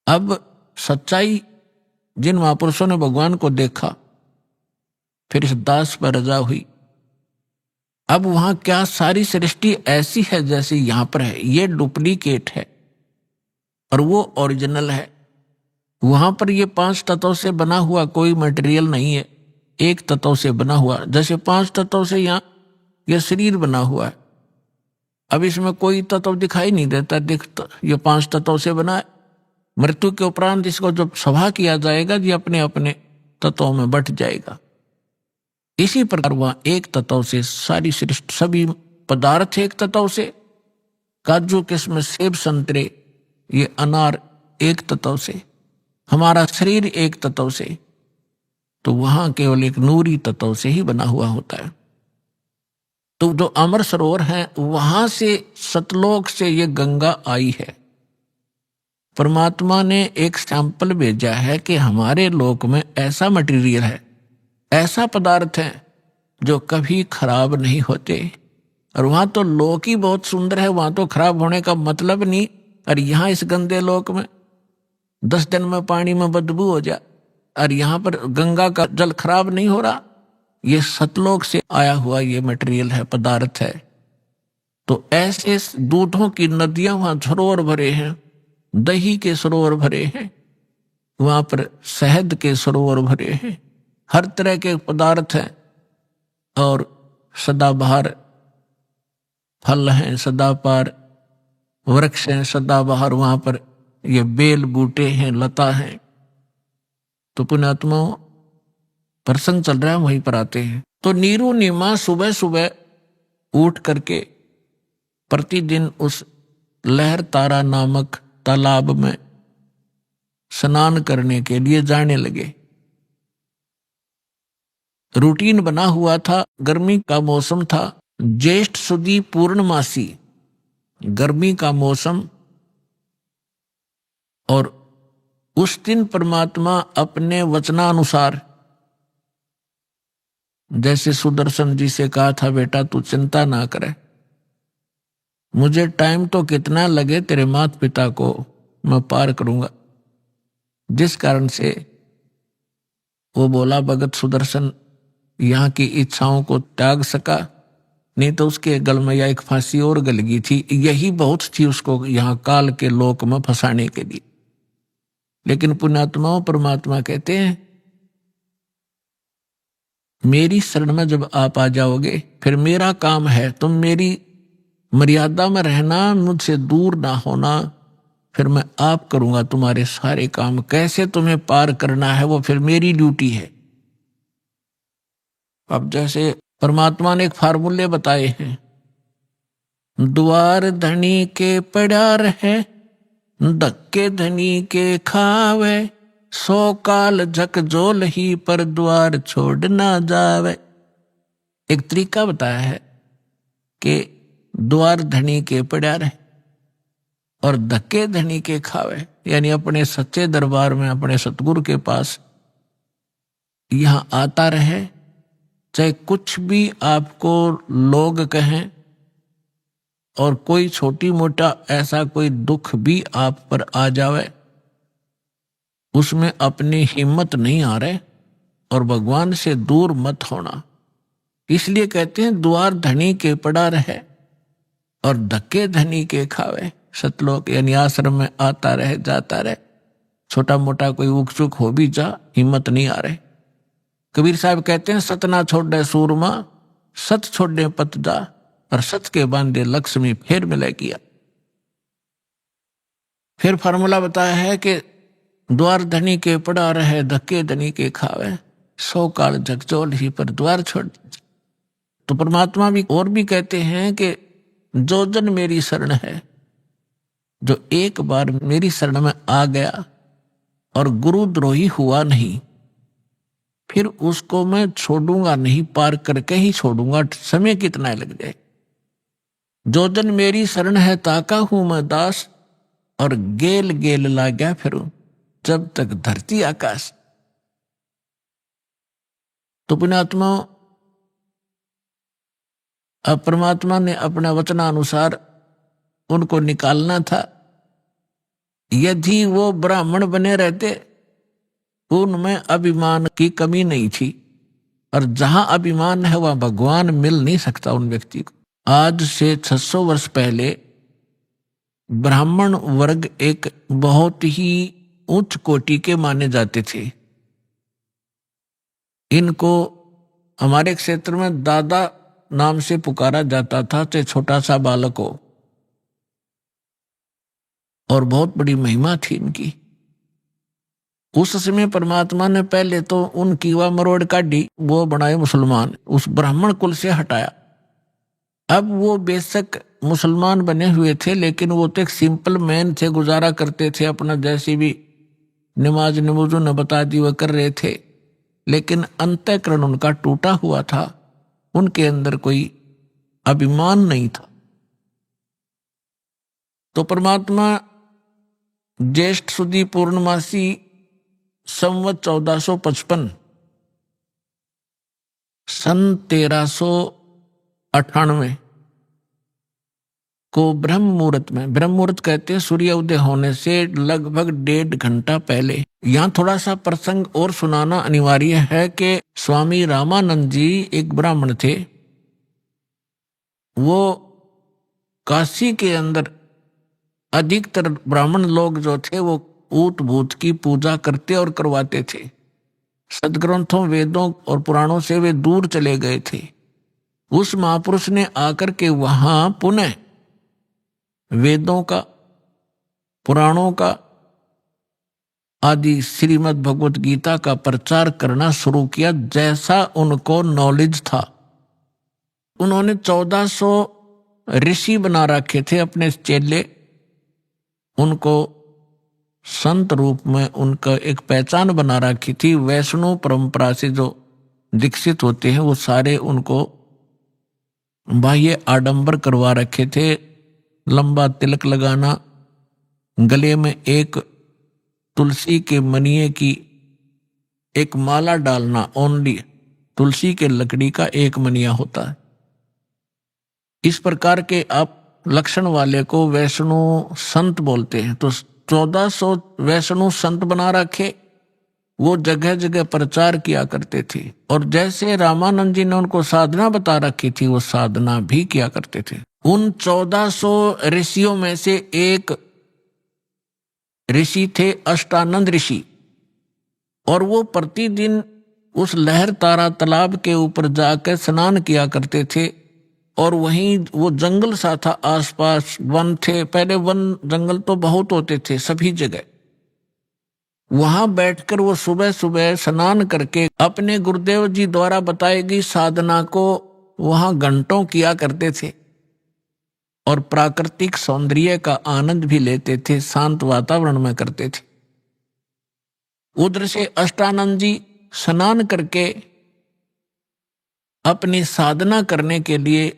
अब सच्चाई, जिन महापुरुषों ने भगवान को देखा, फिर इस दास पर रजा हुई। अब वहां क्या सारी सृष्टि ऐसी है जैसे यहां पर है? ये डुप्लीकेट है और वो ओरिजिनल है। वहां पर ये 5 तत्वों से बना हुआ कोई मटेरियल नहीं है, एक तत्व से बना हुआ। जैसे 5 तत्वों से यहाँ ये शरीर बना हुआ है, अब इसमें कोई तत्व दिखाई नहीं देता, दिखता ये 5 तत्वों से बना है। मृत्यु के उपरांत इसको जब सभा किया जाएगा, ये अपने अपने तत्वों में बट जाएगा। इसी प्रकार वह एक तत्व से सारी सृष्टि, सभी पदार्थ एक तत्व से, काजू किस्म सेब संतरे ये अनार एक तत्व से, हमारा शरीर एक तत्व से, तो वहां केवल एक नूरी तत्व से ही बना हुआ होता है। तो जो अमर सरोवर है वहां से, सतलोक से ये गंगा आई है। परमात्मा ने एक सैंपल भेजा है कि हमारे लोक में ऐसा मटेरियल है, ऐसा पदार्थ है जो कभी खराब नहीं होते। और वहां तो लोक ही बहुत सुंदर है, वहां तो खराब होने का मतलब नहीं। और यहाँ इस गंदे लोक में 10 दिन में पानी में बदबू हो जाए, और यहाँ पर गंगा का जल खराब नहीं हो रहा। ये सतलोक से आया हुआ ये मटेरियल है, पदार्थ है। तो ऐसे दूधों की नदियां वहां सरोवर भरे हैं, दही के सरोवर भरे हैं, वहां पर शहद के सरोवर भरे हैं, हर तरह के पदार्थ हैं। और सदाबहार फल हैं, सदाबहार वृक्ष हैं, सदाबहार वहां पर ये बेल बूटे हैं, लता हैं। तो पुण्यात्माओं, प्रसंग चल रहा है, वहीं पर आते हैं। तो नीरू नीमा सुबह सुबह उठ करके प्रतिदिन उस लहर तारा नामक तालाब में स्नान करने के लिए जाने लगे। रूटीन बना हुआ था। गर्मी का मौसम था, ज्येष्ठ सुदी पूर्णमासी, गर्मी का मौसम। और उस दिन परमात्मा अपने वचनानुसार, जैसे सुदर्शन जी से कहा था, बेटा तू चिंता ना करे, मुझे टाइम तो कितना लगे तेरे माता पिता को मैं पार करूंगा। जिस कारण से वो बोला भगत सुदर्शन यहाँ की इच्छाओं को त्याग सका, नहीं तो उसके गल में या एक फांसी और गल गई थी। यही बहुत थी उसको यहाँ काल के लोक में फंसाने के लिए। लेकिन पुण्यात्माओं, परमात्मा कहते हैं मेरी शरण में जब आप आ जाओगे, फिर मेरा काम है तुम मेरी मर्यादा में रहना, मुझसे दूर ना होना, फिर मैं आप करूंगा तुम्हारे सारे काम। कैसे तुम्हें पार करना है वो फिर मेरी ड्यूटी है। अब जैसे परमात्मा ने एक फार्मूले बताए हैं, द्वार धनी के पड़ा रहे, धक्के धनी के खावे, 100 काल झकझोल ही पर द्वार छोड़ ना जावे। एक तरीका बताया है कि द्वार धनी के पड़ा रहे और धक्के धनी के खावे, यानी अपने सच्चे दरबार में, अपने सतगुरु के पास यहां आता रहे, चाहे कुछ भी आपको लोग कहें और कोई छोटी मोटा ऐसा कोई दुख भी आप पर आ जावे, उसमें अपनी हिम्मत नहीं आ रहे और भगवान से दूर मत होना। इसलिए कहते हैं द्वार धनी के पड़ा रहे और धक्के धनी के खावे। सतलोक यानी आश्रम में आता रहे जाता रहे, छोटा मोटा कोई उकचुक हो भी जा, हिम्मत नहीं आ रहे। कबीर साहब कहते हैं सत ना छोड़े सूरमा, सत छोड़े पत जा, और सत के बांधे लक्ष्मी फिर मिले किया। फिर फार्मूला बताया है कि द्वार धनी के पड़ा रहे, धक्के धनी के खावे, 100 काल झकझोल ही पर द्वार छोड़। तो परमात्मा भी और भी कहते हैं कि जो जन मेरी शरण है, जो एक बार मेरी शरण में आ गया और गुरुद्रोही हुआ नहीं, फिर उसको मैं छोड़ूंगा नहीं, पार करके ही छोड़ूंगा, समय कितना लग जाए। जो जन मेरी शरण है ताका हूं मैं दास, और गेल गेल ला गया फिरूं जब तक धरती आकाश। तो पुण्यात्मा, अब परमात्मा ने अपना वचनानुसार उनको निकालना था। यदि वो ब्राह्मण बने रहते, उनमें अभिमान की कमी नहीं थी, और जहां अभिमान है वहां भगवान मिल नहीं सकता उन व्यक्ति को। आज से 600 वर्ष पहले ब्राह्मण वर्ग एक बहुत ही उच्च कोटि के माने जाते थे। इनको हमारे क्षेत्र में दादा नाम से पुकारा जाता था, चाहे छोटा सा बालक हो, और बहुत बड़ी महिमा थी इनकी। उस समय परमात्मा ने पहले तो उनकी वह मरोड़ काटी, वो बनाए मुसलमान, उस ब्राह्मण कुल से हटाया। अब वो बेशक मुसलमान बने हुए थे, लेकिन वो तो एक सिंपल मैन थे, गुजारा करते थे अपना, जैसी भी नमाज नमूजू न बता दी वह कर रहे थे। लेकिन अंतःकरण उनका टूटा हुआ था, उनके अंदर कोई अभिमान नहीं था। तो परमात्मा ज्येष्ठ सुदी पूर्णमासी संवत 1455 सन 1398 को ब्रह्म मुहूर्त में, ब्रह्म मुहूर्त कहते हैं सूर्य उदय होने से लगभग 1.5 घंटा पहले। यहां थोड़ा सा प्रसंग और सुनाना अनिवार्य है कि स्वामी रामानंद जी एक ब्राह्मण थे। वो काशी के अंदर अधिकतर ब्राह्मण लोग जो थे वो ऊत भूत की पूजा करते और करवाते थे। सदग्रंथों, वेदों और पुराणों से वे दूर चले गए थे। उस महापुरुष ने आकर के वहां पुनः वेदों का, पुराणों का आदि श्रीमद् भगवत गीता का प्रचार करना शुरू किया, जैसा उनको नॉलेज था। उन्होंने 1400 ऋषि बना रखे थे अपने चेले। उनको संत रूप में उनका एक पहचान बना रखी थी। वैष्णव परंपरा से जो दीक्षित होते हैं वो सारे उनको बाह्य आडंबर करवा रखे थे। लंबा तिलक लगाना, गले में एक तुलसी के मनिये की एक माला डालना, ओनली तुलसी के लकड़ी का एक मनिया होता है। इस प्रकार के आप लक्षण वाले को वैष्णव संत बोलते हैं। तो 1400 वैष्णव संत बना रखे, वो जगह जगह प्रचार किया करते थे। और जैसे रामानंद जी ने उनको साधना बता रखी थी, वो साधना भी किया करते थे। उन 1400 ऋषियों में से एक ऋषि थे अष्टानंद ऋषि, और वो प्रतिदिन उस लहर तारा तालाब के ऊपर जाकर स्नान किया करते थे। और वहीं वो जंगल सा था, आसपास वन थे। पहले वन जंगल तो बहुत होते थे सभी जगह। वहां बैठकर वो सुबह सुबह स्नान करके अपने गुरुदेव जी द्वारा बताई गई साधना को वहां घंटों किया करते थे, और प्राकृतिक सौंदर्य का आनंद भी लेते थे, शांत वातावरण में करते थे। उधर से अष्टानंद जी स्नान करके अपनी साधना करने के लिए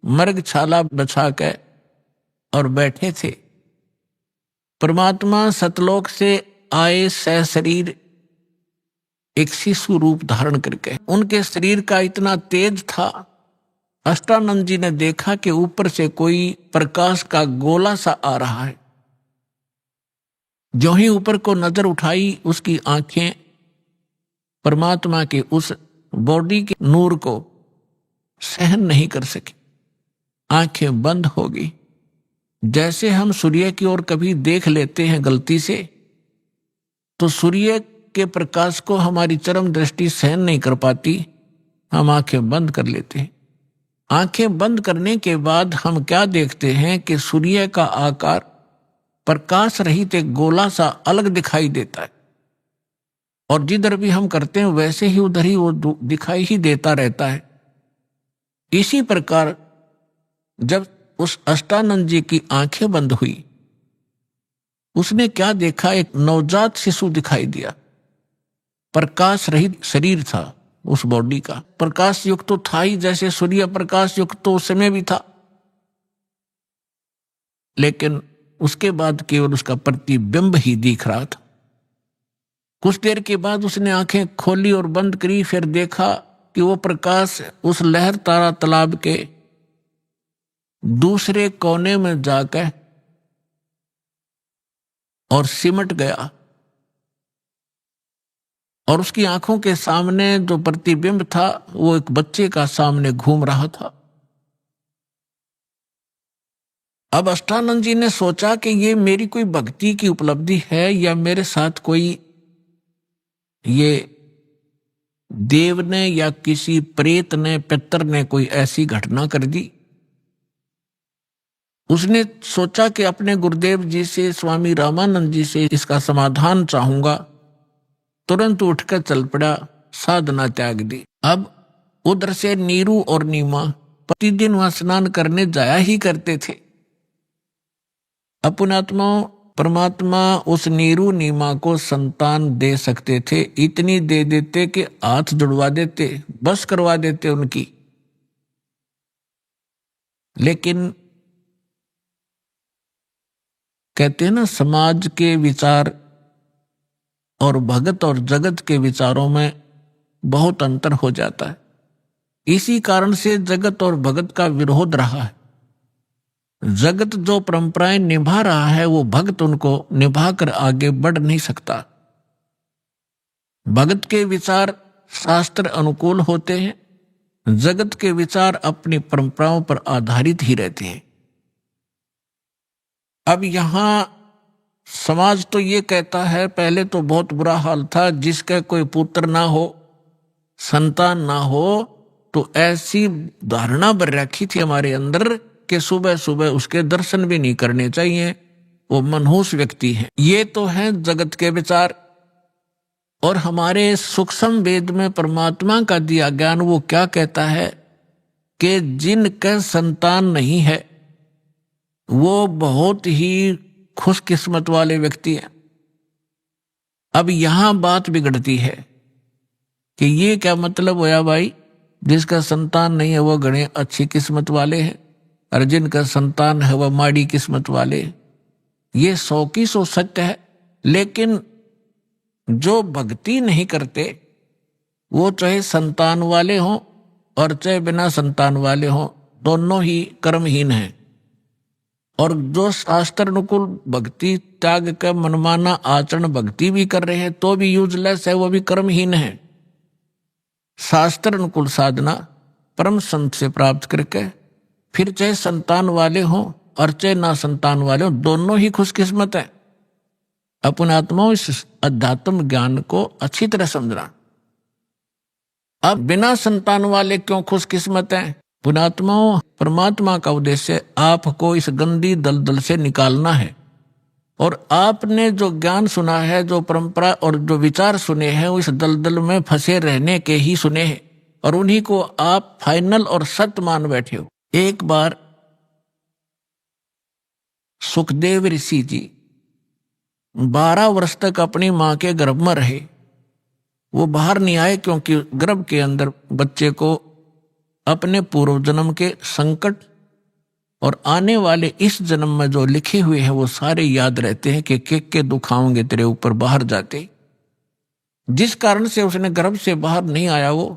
मृगछाला बिछा के और बैठे थे। परमात्मा सतलोक से आए सशरीर एक शिशु रूप धारण करके, उनके शरीर का इतना तेज था, अष्टानंद जी ने देखा कि ऊपर से कोई प्रकाश का गोला सा आ रहा है। जो ही ऊपर को नजर उठाई, उसकी आंखें परमात्मा के उस बॉडी के नूर को सहन नहीं कर सकी, आंखें बंद हो गई। जैसे हम सूर्य की ओर कभी देख लेते हैं गलती से, तो सूर्य के प्रकाश को हमारी चरम दृष्टि सहन नहीं कर पाती, हम आंखें बंद कर लेते हैं। आंखें बंद करने के बाद हम क्या देखते हैं कि सूर्य का आकार प्रकाश रहित एक गोला सा अलग दिखाई देता है, और जिधर भी हम करते हैं वैसे ही उधर ही वो दिखाई ही देता रहता है। इसी प्रकार जब उस अष्टानंद जी की आंखें बंद हुई, उसने क्या देखा, एक नवजात शिशु दिखाई दिया। प्रकाश रहित शरीर था उस बॉडी का, प्रकाश युक्त तो था ही, जैसे सूर्य प्रकाश युक्त तो उस समय भी था, लेकिन उसके बाद केवल उसका प्रतिबिंब ही दिख रहा था। कुछ देर के बाद उसने आंखें खोली और बंद करी, फिर देखा कि वो प्रकाश उस लहर तारा तालाब के दूसरे कोने में जाकर और सिमट गया, और उसकी आंखों के सामने जो प्रतिबिंब था वो एक बच्चे का सामने घूम रहा था। अब अष्टानंद जी ने सोचा कि ये मेरी कोई भक्ति की उपलब्धि है, या मेरे साथ कोई ये देव ने या किसी प्रेत ने, पितर ने कोई ऐसी घटना कर दी। उसने सोचा कि अपने गुरुदेव जी से, स्वामी रामानंद जी से इसका समाधान चाहूंगा। तुरंत उठकर चल पड़ा, साधना त्याग दी। अब उधर से नीरू और नीमा प्रतिदिन वहां स्नान करने जाया ही करते थे। अपनात्मा परमात्मा उस नीरू नीमा को संतान दे सकते थे, इतनी दे देते कि हाथ जुड़वा देते, बस करवा देते उनकी। लेकिन कहते हैं ना, समाज के विचार और भगत और जगत के विचारों में बहुत अंतर हो जाता है। इसी कारण से जगत और भगत का विरोध रहा है। जगत जो परंपराएं निभा रहा है, वो भक्त उनको निभाकर आगे बढ़ नहीं सकता। भगत के विचार शास्त्र अनुकूल होते हैं, जगत के विचार अपनी परंपराओं पर आधारित ही रहते हैं। अब यहां समाज तो ये कहता है, पहले तो बहुत बुरा हाल था, जिसका कोई पुत्र ना हो, संतान ना हो, तो ऐसी धारणा बन रखी थी हमारे अंदर कि सुबह सुबह उसके दर्शन भी नहीं करने चाहिए, वो मनहूस व्यक्ति है। ये तो है जगत के विचार। और हमारे सूक्ष्म वेद में परमात्मा का दिया ज्ञान वो क्या कहता है कि जिनका संतान नहीं है वो बहुत ही खुशकिस्मत वाले व्यक्ति हैं। अब यहां बात बिगड़ती है। कि ये क्या मतलब होया भाई, जिसका संतान नहीं है वो गणे अच्छी किस्मत वाले हैं, और जिनका संतान है वह माड़ी किस्मत वाले। ये 100 की 100 सत्य है। लेकिन जो भक्ति नहीं करते वो चाहे संतान वाले हों और चाहे बिना संतान वाले हों, दोनों ही कर्महीन हैं। और जो शास्त्र अनुकूल भक्ति त्याग कर मनमाना आचरण भक्ति भी कर रहे हैं तो भी यूजलेस है, वो भी कर्महीन है। शास्त्र अनुकूल साधना परम संत से प्राप्त करके फिर चाहे संतान वाले हों और चाहे ना संतान वाले हों, दोनों ही खुशकिस्मत है। अपने आत्माओं इस अध्यात्म ज्ञान को अच्छी तरह समझना। अब बिना संतान वाले क्यों खुशकिस्मत हैं? पुणात्माओं, परमात्मा का उद्देश्य आपको इस गंदी दलदल से निकालना है। और आपने जो ज्ञान सुना है, जो परंपरा और जो विचार सुने हैं, वो इस दलदल में फंसे रहने के ही सुने हैं और उन्हीं को आप फाइनल और सत्य मान बैठे हो। एक बार सुखदेव ऋषि जी 12 वर्ष तक अपनी मां के गर्भ में रहे। वो बाहर नहीं आए क्योंकि गर्भ के अंदर बच्चे को अपने पूर्व जन्म के संकट और आने वाले इस जन्म में जो लिखे हुए हैं वो सारे याद रहते हैं कि के दुख आएंगे तेरे ऊपर बाहर जाते। जिस कारण से उसने गर्भ से बाहर नहीं आया। वो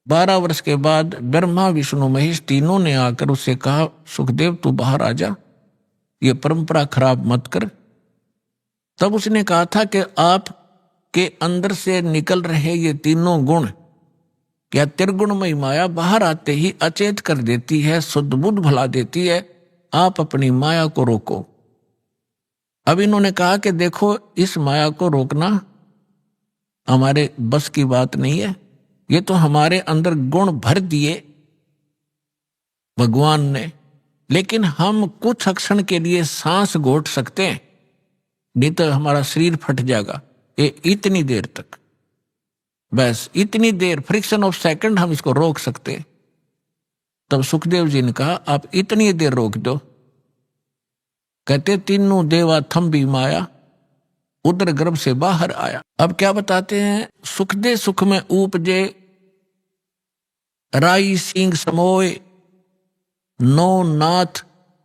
12 वर्ष के बाद ब्रह्मा विष्णु महेश तीनों ने आकर उससे कहा, सुखदेव तू बाहर आ जा, ये परंपरा खराब मत कर। तब उसने कहा था कि आप के अंदर से निकल रहे ये तीनों गुण, क्या त्रिगुणमयी माया बाहर आते ही अचेत कर देती है, शुद्ध बुद्ध भला देती है। आप अपनी माया को रोको। अब इन्होंने कहा कि देखो, इस माया को रोकना हमारे बस की बात नहीं है। ये तो हमारे अंदर गुण भर दिए भगवान ने, लेकिन हम कुछ क्षण के लिए सांस घोट सकते हैं, नहीं तो हमारा शरीर फट जाएगा। ये इतनी देर तक, बस इतनी देर, फ्रिक्शन ऑफ सेकंड हम इसको रोक सकते। तब सुखदेव जी ने कहा आप इतनी देर रोक दो। कहते तीनों देवा थम भी माया, उदर गर्भ से बाहर आया। अब क्या बताते हैं, सुख दे सुख में उपजे, राई सिंह समोए, नौ नाथ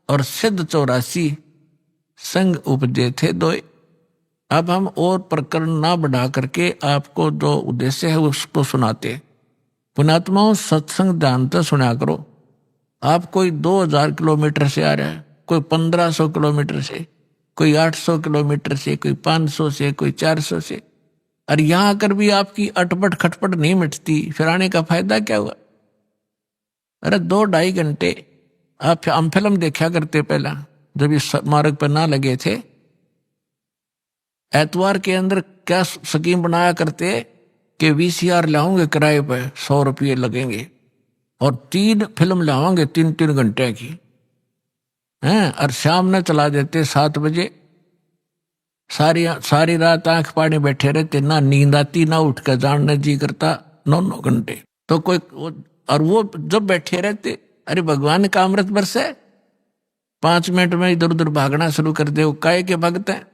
और सिद्ध 84 संग उपजे थे दोए। अब हम और प्रकरण ना बढ़ा करके आपको जो उद्देश्य है उसको सुनाते। पुणात्माओं, सत्संग ध्यान से सुना करो। आप कोई 2000 किलोमीटर से आ रहा है, कोई 1500 किलोमीटर से, कोई 800 किलोमीटर से, कोई 500 से, कोई 400 से, और यहां आकर भी आपकी अटपट खटपट नहीं मिटती, फिर आने का फायदा क्या हुआ? अरे 2-2.5 घंटे हम फिल्म देखा करते पहला, जब इस मार्ग पर ना लगे थे। एतवार के अंदर क्या स्कीम बनाया करते कि VCR लाओगे किराए पे, 100 रुपये लगेंगे और 3 फिल्म लाओगे 3-3 घंटे की हैं, और शाम में चला देते 7 बजे। सारी रात आंख पानी बैठे रहते, ना नींद आती, ना उठ कर जानने जी करता, 9 घंटे। तो कोई, और वो जब बैठे रहते, अरे भगवान का अमृत बरसे, 5 मिनट में इधर उधर भागना शुरू कर दे, वो काहे के भगत है।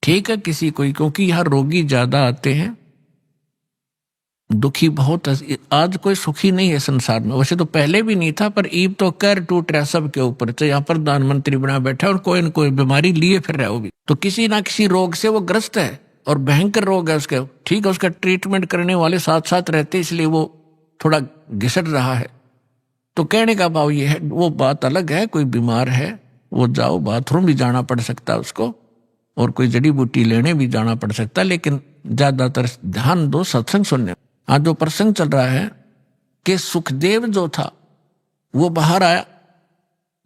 ठीक है किसी कोई, क्योंकि यहाँ रोगी ज्यादा आते हैं, दुखी बहुत। आज कोई सुखी नहीं है संसार में, वैसे तो पहले भी नहीं था, पर ईब तो कर टूट रहा सबके ऊपर। तो यहाँ प्रधानमंत्री बना बैठा और कोई न कोई बीमारी लिए फिर रहा, वो भी तो किसी ना किसी रोग से वो ग्रस्त है और भयंकर रोग है उसके। ठीक है, उसका ट्रीटमेंट करने वाले साथ साथ रहते, इसलिए वो थोड़ा घिसट रहा है। तो कहने का भाव ये है, वो बात अलग है, कोई बीमार है वो जाओ, बाथरूम भी जाना पड़ सकता है उसको, और कोई जड़ी बूटी लेने भी जाना पड़ सकता है, लेकिन ज्यादातर ध्यान दो सत्संग सुनने। आज जो प्रसंग चल रहा है कि सुखदेव जो था वो बाहर आया,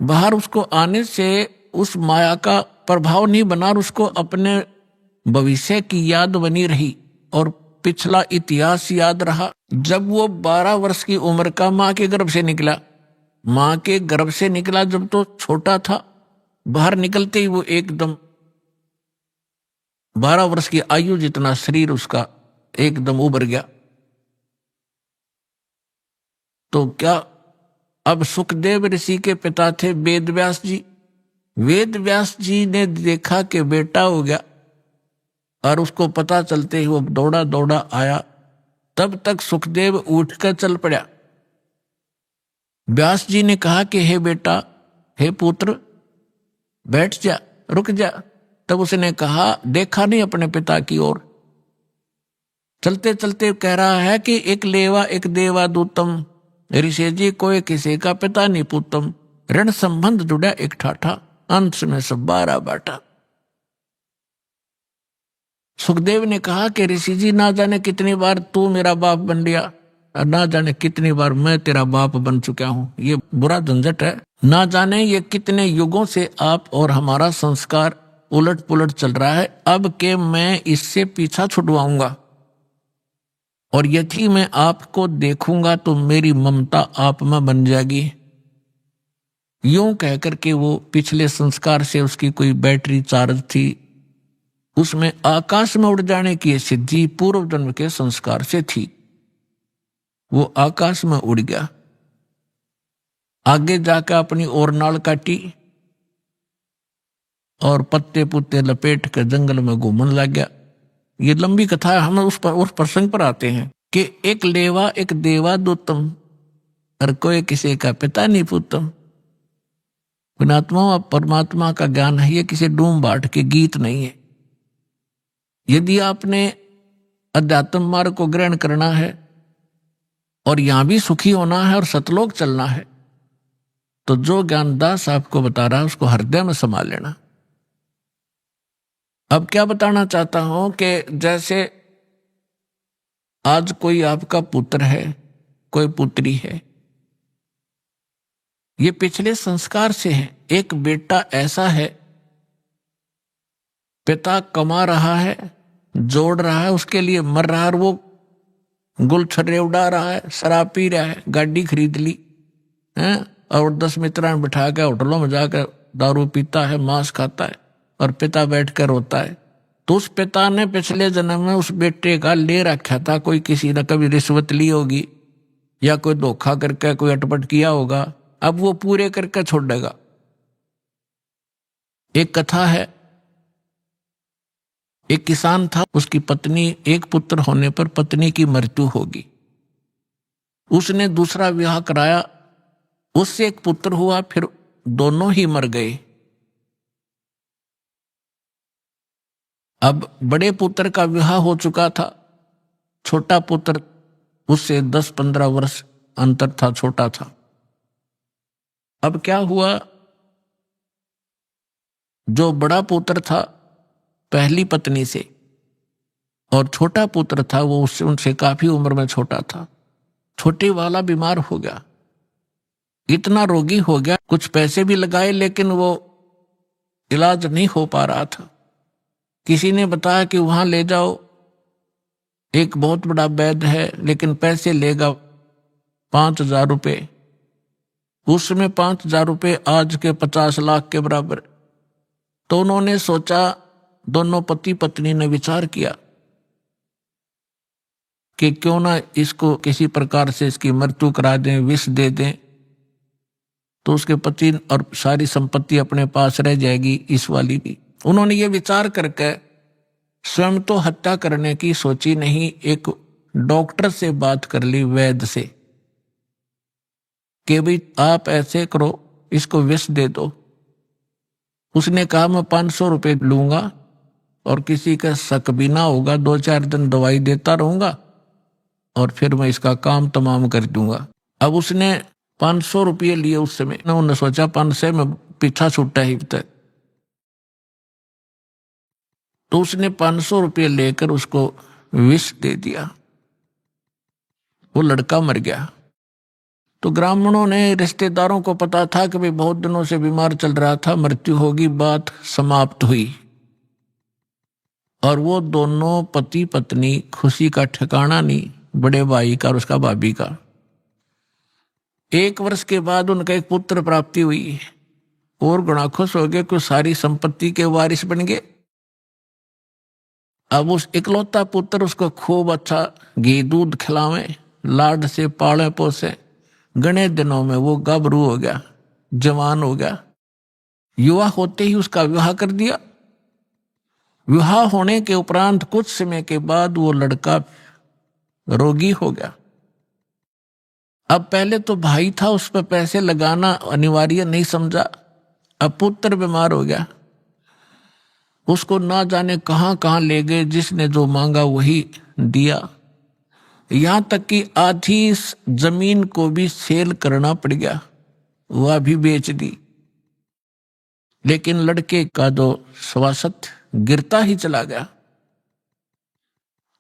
बाहर उसको आने से उस माया का प्रभाव नहीं बना और उसको अपने भविष्य की याद बनी रही और पिछला इतिहास याद रहा। जब वो 12 वर्ष की उम्र का मां के गर्भ से निकला, मां के गर्भ से निकला जब तो छोटा था, बाहर निकलते ही वो एकदम 12 वर्ष की आयु जितना शरीर उसका एकदम उभर गया। तो क्या, अब सुखदेव ऋषि के पिता थे वेद व्यास जी। वेद व्यास जी ने देखा कि बेटा हो गया, और उसको पता चलते ही वो दौड़ा दौड़ा आया तब तक सुखदेव उठकर चल पड़ा। व्यास जी ने कहा कि हे बेटा, हे पुत्र, बैठ जा, रुक जा। तब उसने कहा, देखा नहीं अपने पिता की ओर, चलते चलते कह रहा है कि एक लेवा एक देवा दूतम, ऋषि जी कोई किसी का पिता नहीं पूतम, ऋण संबंध जुड़ा एक ठाठा, अंत में सब 12 बाटा। सुखदेव ने कहा कि ऋषि जी, ना जाने कितनी बार तू मेरा बाप बन लिया और ना जाने कितनी बार मैं तेरा बाप बन चुका हूं। ये बुरा झंझट है। ना जाने ये कितने युगों से आप और हमारा संस्कार उलट पुलट चल रहा है। अब के मैं इससे पीछा छुड़वाऊंगा और यदि मैं आपको देखूंगा तो मेरी ममता आप में बन जाएगी। यूं कहकर के वो पिछले संस्कार से उसकी कोई बैटरी चार्ज थी, उसमें आकाश में उड़ जाने की सिद्धि पूर्व जन्म के संस्कार से थी। वो आकाश में उड़ गया, आगे जाकर अपनी ओरनाल काटी और पत्ते पुत्ते लपेट कर जंगल में घूमने लग गया। ये लंबी कथा है, हम उस प्रसंग पर आते हैं कि एक लेवा एक देवा दूतम और कोई किसी का पिता नहीं पूतम। पुणात्मा और परमात्मा का ज्ञान है, ये किसी डूम बाट के गीत नहीं है। यदि आपने अध्यात्म मार्ग को ग्रहण करना है और यहां भी सुखी होना है और सतलोक चलना है, तो जो ज्ञानदास आपको बता रहा है उसको हृदय में समा लेना। अब क्या बताना चाहता हूं कि जैसे आज कोई आपका पुत्र है, कोई पुत्री है, ये पिछले संस्कार से है। एक बेटा ऐसा है, पिता कमा रहा है, जोड़ रहा है, उसके लिए मर रहा है और वो गुलछर्रे उड़ा रहा है, शराब पी रहा है, गाड़ी खरीद ली है और 10 मित्रान बिठा के होटलों में जाकर दारू पीता है, मांस खाता है और पिता बैठकर रोता है। तो उस पिता ने पिछले जन्म में उस बेटे का ले रखा था, कोई किसी ने कभी रिश्वत ली होगी या कोई धोखा करके कोई अटपट किया होगा, अब वो पूरे करके छोड़ेगा। एक कथा है, एक किसान था, उसकी पत्नी, एक पुत्र होने पर पत्नी की मृत्यु होगी। उसने दूसरा विवाह कराया, उससे एक पुत्र हुआ, फिर दोनों ही मर गए। अब बड़े पुत्र का विवाह हो चुका था, छोटा पुत्र उससे 10-15 वर्ष अंतर था, छोटा था। अब क्या हुआ, जो बड़ा पुत्र था पहली पत्नी से और छोटा पुत्र था वो उससे उनसे काफी उम्र में छोटा था। छोटे वाला बीमार हो गया, इतना रोगी हो गया, कुछ पैसे भी लगाए लेकिन वो इलाज नहीं हो पा रहा था। किसी ने बताया कि वहां ले जाओ, एक बहुत बड़ा वैद्य है लेकिन पैसे लेगा 5,000 रुपये। उसमें 5,000 रुपये आज के 50 लाख के बराबर। तो उन्होंने सोचा, दोनों पति पत्नी ने विचार किया कि क्यों ना इसको किसी प्रकार से इसकी मृत्यु करा दें, विष दे दें, तो उसके पति और सारी संपत्ति अपने पास रह जाएगी, इस वाली भी। उन्होंने ये विचार करके स्वयं तो हत्या करने की सोची नहीं, एक डॉक्टर से बात कर ली, वैद्य से, कि भाई आप ऐसे करो, इसको विष दे दो। उसने कहा मैं 500 रुपये लूंगा और किसी का शक भी ना होगा, 2-4 दिन दवाई देता रहूंगा और फिर मैं इसका काम तमाम कर दूंगा। अब उसने 500 रुपये लिए उस समय, उन्होंने सोचा 500 में पीछा छूटा ही तक। तो उसने 500 रुपये लेकर उसको विष दे दिया, वो लड़का मर गया। तो ग्रामीणों ने, रिश्तेदारों को पता था कि भाई बहुत दिनों से बीमार चल रहा था, मृत्यु होगी, बात समाप्त हुई। और वो दोनों पति पत्नी, खुशी का ठिकाना नहीं, बड़े भाई का और उसका भाभी का। 1 वर्ष के बाद उनका एक पुत्र प्राप्ति हुई और गुणा खुश हो गए कि सारी संपत्ति के वारिस बन गए। अब उस इकलौता पुत्र उसको खूब अच्छा घी दूध खिलावे, लाड से पाले पोसे। घने दिनों में वो गाभरू हो गया, जवान हो गया। युवा होते ही उसका विवाह कर दिया। विवाह होने के उपरांत कुछ समय के बाद वो लड़का रोगी हो गया। अब पहले तो भाई था, उस पर पैसे लगाना अनिवार्य नहीं समझा। अब पुत्र बीमार हो गया, उसको ना जाने कहां कहां ले गए, जिसने जो मांगा वही दिया। यहां तक कि आधी जमीन को भी सेल करना पड़ गया, वह भी बेच दी। लेकिन लड़के का जो स्वास्थ्य गिरता ही चला गया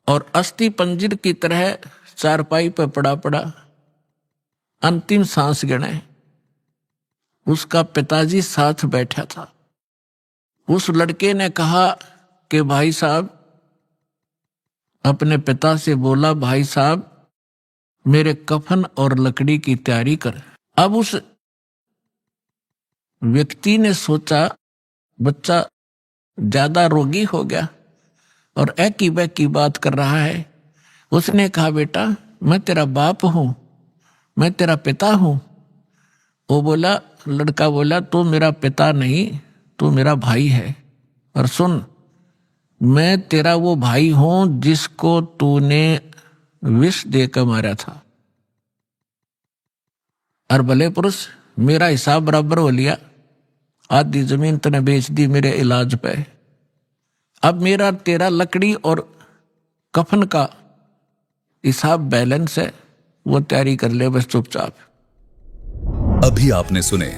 और अस्थि पंजर की तरह चारपाई पर पड़ा पड़ा अंतिम सांस गिने। उसका पिताजी साथ बैठा था। उस लड़के ने कहा कि भाई साहब, अपने पिता से बोला, भाई साहब मेरे कफन और लकड़ी की तैयारी कर। अब उस व्यक्ति ने सोचा बच्चा ज्यादा रोगी हो गया और एक की बात कर रहा है। उसने कहा बेटा मैं तेरा बाप हूं, मैं तेरा पिता हूं। वो बोला, लड़का बोला तू मेरा पिता नहीं, तू मेरा भाई है। और सुन, मैं तेरा वो भाई हूं जिसको तूने विष देकर मारा था। और भले पुरुष, मेरा हिसाब बराबर हो लिया, आधी जमीन तूने बेच दी मेरे इलाज पे। अब मेरा तेरा लकड़ी और कफन का हिसाब बैलेंस है, वो तैयारी कर ले बस चुपचाप। अभी आपने सुने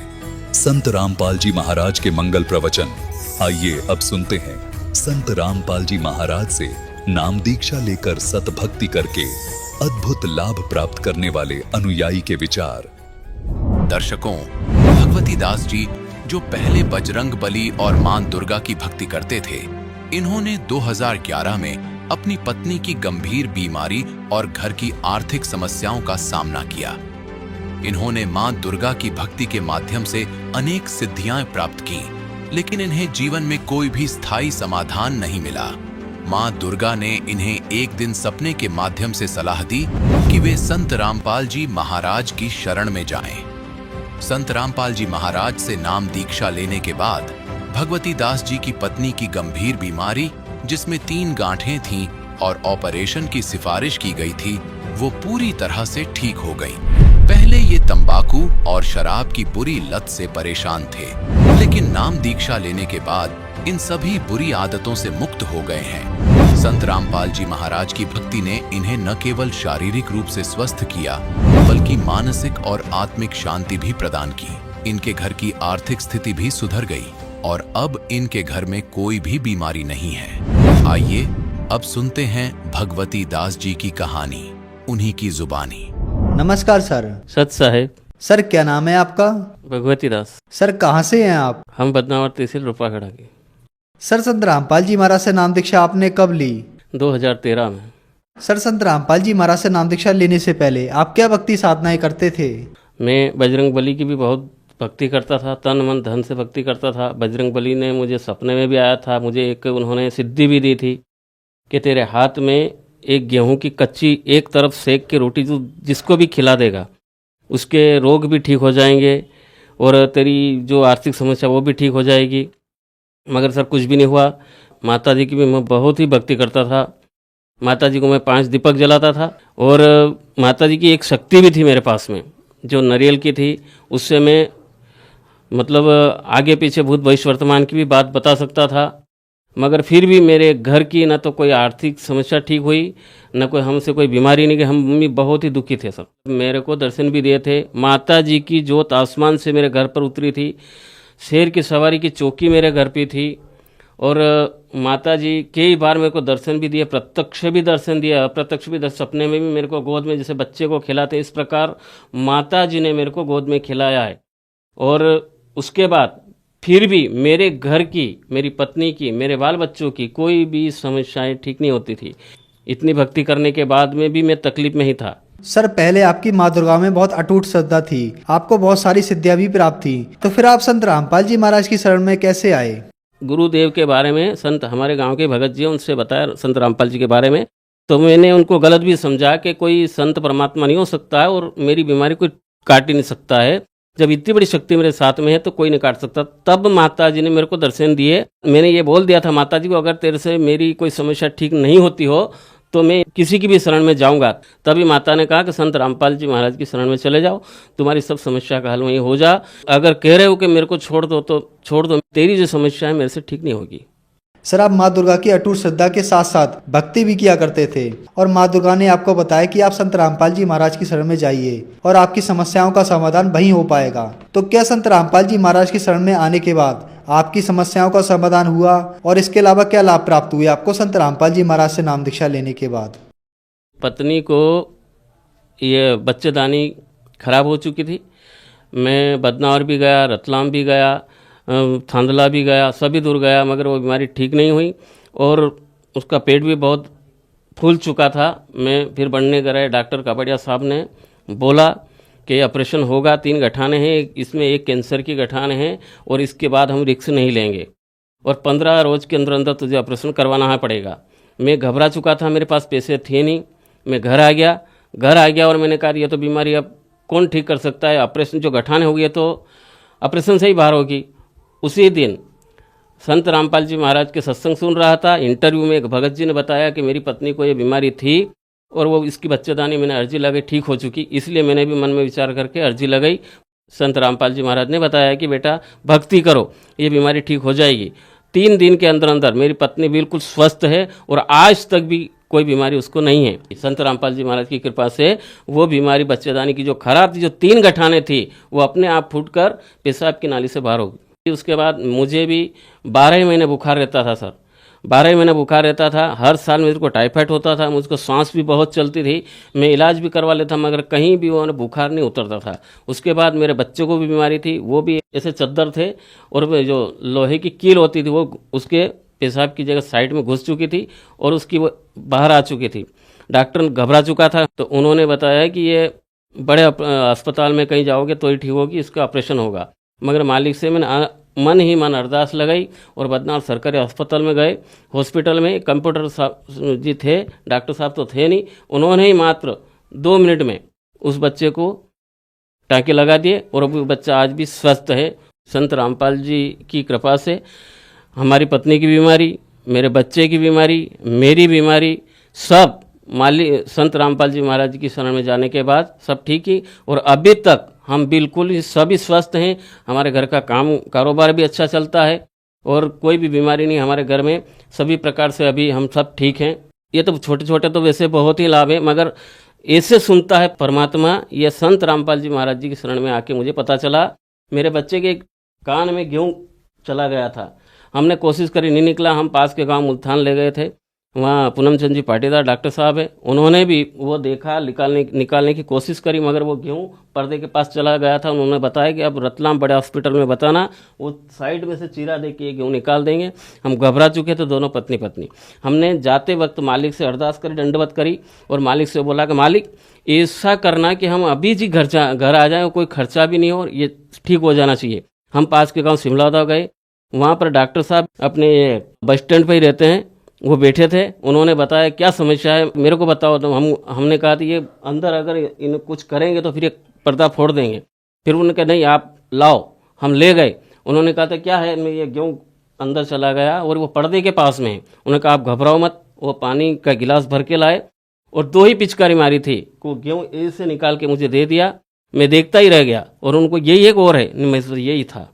संत रामपाल जी महाराज के मंगल प्रवचन। आइए अब सुनते हैं संत रामपाल जी महाराज से नाम दीक्षा लेकर सतभक्ति करके अद्भुत लाभ प्राप्त करने वाले अनुयायी के विचार। दर्शकों, भगवती दास जी जो पहले बजरंग बली और मां दुर्गा की भक्ति करते थे, इन्होंने 2011 में अपनी पत्नी की गंभीर बीमारी और घर की आर्थिक समस्याओं का सामना किया। इन्होंने मां दुर्गा की भक्ति के माध्यम से अनेक सिद्धियां प्राप्त की, लेकिन इन्हें जीवन में कोई भी स्थायी समाधान नहीं मिला। मां दुर्गा ने इन्हें एक दिन सपने के माध्यम से सलाह दी कि वे संत रामपाल जी महाराज की शरण में जाएं। संत रामपाल जी महाराज से नाम दीक्षा लेने के बाद भगवती दास जी की पत्नी की गंभीर बीमारी, जिसमें 3 गांठें थीं और ऑपरेशन की सिफारिश की गई थी, वो पूरी तरह से ठीक हो गई। पहले ये तंबाकू और शराब की बुरी लत से परेशान थे, लेकिन नाम दीक्षा लेने के बाद इन सभी बुरी आदतों से मुक्त हो गए हैं। संत रामपाल जी महाराज की भक्ति ने इन्हें न केवल शारीरिक रूप से स्वस्थ किया, बल्कि मानसिक और आत्मिक शांति भी प्रदान की। इनके घर की आर्थिक स्थिति भी सुधर गई और अब इनके घर में कोई भी बीमारी नहीं है। आइए अब सुनते हैं भगवती दास जी की कहानी, उन्हीं की जुबानी। नमस्कार सर। सत साहेब। सर क्या नाम है आपका? भगवती दास। सर कहाँ से हैं आप? हम बदनावर तहसील रूपाखेड़ा के। सर संत रामपाल जी महाराज से नाम दीक्षा आपने कब ली? 2013 में। सर संत रामपाल जी महाराज से नाम दीक्षा लेने से पहले आप क्या भक्ति साधनाएं करते थे? मैं बजरंग बली की भी बहुत भक्ति करता था, तन मन धन से भक्ति करता था। बजरंग बली ने मुझे सपने में भी आया था, मुझे एक उन्होंने सिद्धि भी दी थी कि तेरे हाथ में एक गेहूं की कच्ची एक तरफ सेक के रोटी जो जिसको भी खिला देगा उसके रोग भी ठीक हो जाएंगे और तेरी जो आर्थिक समस्या वो भी ठीक हो जाएगी। मगर सर कुछ भी नहीं हुआ। माता जी की भी मैं बहुत ही भक्ति करता था। माता जी को मैं 5 दीपक जलाता था और माता जी की एक शक्ति भी थी मेरे पास में जो नारियल की थी। उससे मैं मतलब आगे पीछे भूत भविष्य वर्तमान की भी बात बता सकता था। मगर फिर भी मेरे घर की ना तो कोई आर्थिक समस्या ठीक हुई, न कोई हमसे कोई बीमारी नहीं गई। हम मम्मी बहुत ही दुखी थे सब। मेरे को दर्शन भी दिए थे। माता जी की जोत आसमान से मेरे घर पर उतरी थी। शेर की सवारी की चौकी मेरे घर पे थी और माता जी कई बार मेरे को दर्शन भी दिए, प्रत्यक्ष भी दर्शन दिया, अप्रत्यक्ष भी दर्शन। सपने में भी मेरे को गोद में जैसे बच्चे को खिलाते इस प्रकार माता जी ने मेरे को गोद में खिलाया है। और उसके बाद फिर भी मेरे घर की, मेरी पत्नी की, मेरे बाल बच्चों की कोई भी समस्याएं ठीक नहीं होती थी। इतनी भक्ति करने के बाद में भी मैं तकलीफ में ही था। सर पहले आपकी माँ दुर्गा में बहुत अटूट श्रद्धा थी, आपको बहुत सारी सिद्धियां भी प्राप्त थी, तो फिर आप संत रामपाल जी महाराज की शरण में कैसे आए? गुरुदेव के बारे में संत हमारे गांव के भगत जी उनसे बताया संत रामपाल जी के बारे में, तो मैंने उनको गलत भी समझा कि कोई संत परमात्मा नहीं हो सकता है और मेरी बीमारी कोई काट ही नहीं सकता है। जब इतनी बड़ी शक्ति मेरे साथ में है तो कोई नहीं काट सकता। तब माता जी ने मेरे को दर्शन दिए। मैंने ये बोल दिया था माता जी को, अगर तेरे से मेरी कोई समस्या ठीक नहीं होती हो तो मैं किसी की भी शरण में जाऊंगा। तभी माता ने कहा कि संत रामपाल जी महाराज की शरण में चले जाओ, तुम्हारी सब समस्या का हल वहीं हो जा। अगर कह रहे हो कि मेरे को छोड़ दो तो छोड़ दो, तेरी जो समस्या है मेरे से ठीक नहीं होगी। सर, आप माँ दुर्गा की अटूट श्रद्धा के साथ साथ भक्ति भी किया करते थे और माँ दुर्गा ने आपको बताया कि आप संत रामपाल जी महाराज की शरण में जाइए और आपकी समस्याओं का समाधान वहीं हो पाएगा। तो क्या संत रामपाल जी महाराज की शरण में आने के बाद आपकी समस्याओं का समाधान हुआ, और इसके अलावा क्या लाभ प्राप्त हुए आपको संत रामपाल जी महाराज से नाम दीक्षा लेने के बाद? पत्नी को ये बच्चेदानी खराब हो चुकी थी। मैं बदनावर भी गया, रतलाम भी गया, थांदला भी गया, सभी दूर गया, मगर वो बीमारी ठीक नहीं हुई और उसका पेट भी बहुत फूल चुका था। मैं फिर बढ़ने गए, डॉक्टर कापड़िया साहब ने बोला कि ऑपरेशन होगा, 3 गठाने हैं, इसमें एक कैंसर की गठान है और इसके बाद हम रिस्क नहीं लेंगे और 15 रोज़ के अंदर अंदर तुझे ऑपरेशन करवाना पड़ेगा। मैं घबरा चुका था, मेरे पास पैसे थे नहीं। मैं घर आ गया और मैंने कहा ये तो बीमारी अब कौन ठीक कर सकता है, ऑपरेशन जो गठाने हो गई तो ऑपरेशन से ही बाहर होगी। उसी दिन संत रामपाल जी महाराज के सत्संग सुन रहा था। इंटरव्यू में एक भगत जी ने बताया कि मेरी पत्नी को ये बीमारी थी और वो इसकी बच्चेदानी मैंने अर्जी लगाई, ठीक हो चुकी। इसलिए मैंने भी मन में विचार करके अर्जी लगाई। संत रामपाल जी महाराज ने बताया कि बेटा भक्ति करो, ये बीमारी ठीक हो जाएगी। 3 दिन के अंदर अंदर मेरी पत्नी बिल्कुल स्वस्थ है और आज तक भी कोई बीमारी उसको नहीं है। संत रामपाल जी महाराज की कृपा से वो बीमारी बच्चेदानी की जो खराब थी, जो 3 गठाने थी, वो अपने आप फूटकर पेशाब की नाली से बाहर हो गई। उसके बाद मुझे भी 12 महीने बुखार रहता था सर, 12 महीने बुखार रहता था। हर साल मेरे को टाइफाइड होता था, मुझको सांस भी बहुत चलती थी। मैं इलाज भी करवा लेता मगर कहीं भी वो बुखार नहीं उतरता था। उसके बाद मेरे बच्चे को भी बीमारी थी, वो भी ऐसे चद्दर थे और जो लोहे की कील होती थी वो उसके पेशाब की जगह साइड में घुस चुकी थी और उसकी वो बाहर आ चुकी थी। डॉक्टर घबरा चुका था तो उन्होंने बताया कि ये बड़े अस्पताल में कहीं जाओगे तो ही ठीक होगी, इसका ऑपरेशन होगा। मगर मालिक से मैंने मन ही मन अरदास लगाई और बदनाम सरकारी अस्पताल में गए। हॉस्पिटल में कंप्यूटर साहब जी थे, डॉक्टर साहब तो थे नहीं। उन्होंने ही मात्र 2 मिनट में उस बच्चे को टाँके लगा दिए और वो बच्चा आज भी स्वस्थ है। संत रामपाल जी की कृपा से हमारी पत्नी की बीमारी, मेरे बच्चे की बीमारी, मेरी बीमारी, सब संत रामपाल जी महाराज जी की शरण में जाने के बाद सब ठीक ही। और अभी तक हम बिल्कुल ही सभी स्वस्थ हैं। हमारे घर का कारोबार भी अच्छा चलता है और कोई भी बीमारी नहीं हमारे घर में, सभी प्रकार से अभी हम सब ठीक हैं। ये तो छोटे छोटे तो वैसे बहुत ही लाभ है, मगर ऐसे सुनता है परमात्मा। ये संत रामपाल जी महाराज जी की शरण में आके मुझे पता चला। मेरे बच्चे के कान में गेहूँ चला गया था, हमने कोशिश करी, नहीं निकला। हम पास के गांव मुल्तान ले गए थे, वहाँ पूनम चंद जी पाटीदार डॉक्टर साहब है, उन्होंने भी वो देखा, निकालने की कोशिश करी, मगर वो गेहूँ पर्दे के पास चला गया था। उन्होंने बताया कि अब रतलाम बड़े हॉस्पिटल में बताना, वो साइड में से चीरा दे के गेहूँ निकाल देंगे। हम घबरा चुके थे दोनों पत्नी पत्नी। हमने जाते वक्त मालिक से अरदास करी, दंडवत करी और मालिक से बोला कि मालिक ऐसा करना कि हम अभी जी घर आ जाएँ, कोई खर्चा भी नहीं हो और ये ठीक हो जाना चाहिए। हम पास के गाँव शिमलादा गए, वहाँ पर डॉक्टर साहब अपने बस स्टैंड पर ही रहते हैं, वो बैठे थे। उन्होंने बताया क्या समस्या है मेरे को बताओ। तो हमने कहा कि ये अंदर अगर इन कुछ करेंगे तो फिर ये पर्दा फोड़ देंगे। फिर उन्होंने कहा नहीं आप लाओ, हम ले गए। उन्होंने कहा था क्या है, मैं ये गेहूँ अंदर चला गया और वो पर्दे के पास में है। उन्होंने कहा आप घबराओ मत। वो पानी का गिलास भर के लाए और 2 ही पिचकारी मारी थी, वो गेहूँ ऐसे निकाल के मुझे दे दिया। मैं देखता ही रह गया और उनको यही एक और है, मैं यही था,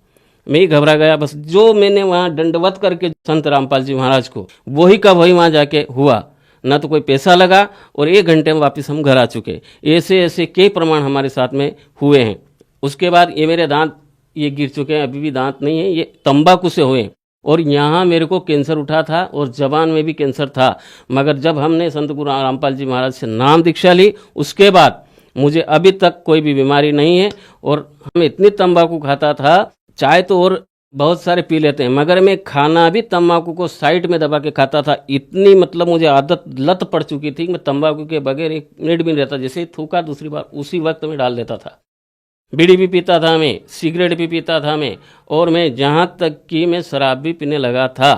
मैं ही घबरा गया। बस जो मैंने वहाँ दंडवत करके संत रामपाल जी महाराज को, वही का वही वहाँ जाके हुआ, ना तो कोई पैसा लगा और 1 घंटे में वापस हम घर आ चुके। ऐसे ऐसे कई प्रमाण हमारे साथ में हुए हैं। उसके बाद ये मेरे दांत ये गिर चुके हैं, अभी भी दांत नहीं है, ये तंबाकू से हुए। और यहाँ मेरे को कैंसर उठा था और जबान में भी कैंसर था, मगर जब हमने संत गुरु रामपाल जी महाराज से नाम दीक्षा ली उसके बाद मुझे अभी तक कोई भी बीमारी नहीं है। और हम इतनी तंबाकू खाता था, चाय तो और बहुत सारे पी लेते हैं, मगर मैं खाना भी तंबाकू को साइड में दबा के खाता था। इतनी मतलब मुझे आदत लत पड़ चुकी थी कि मैं तंबाकू के बगैर 1 मिनट भी नहीं रहता। जैसे ही थूका दूसरी बार उसी वक्त में डाल देता था। बीड़ी भी पीता था मैं, सिगरेट भी पीता था मैं, और मैं जहाँ तक कि मैं शराब भी पीने लगा था।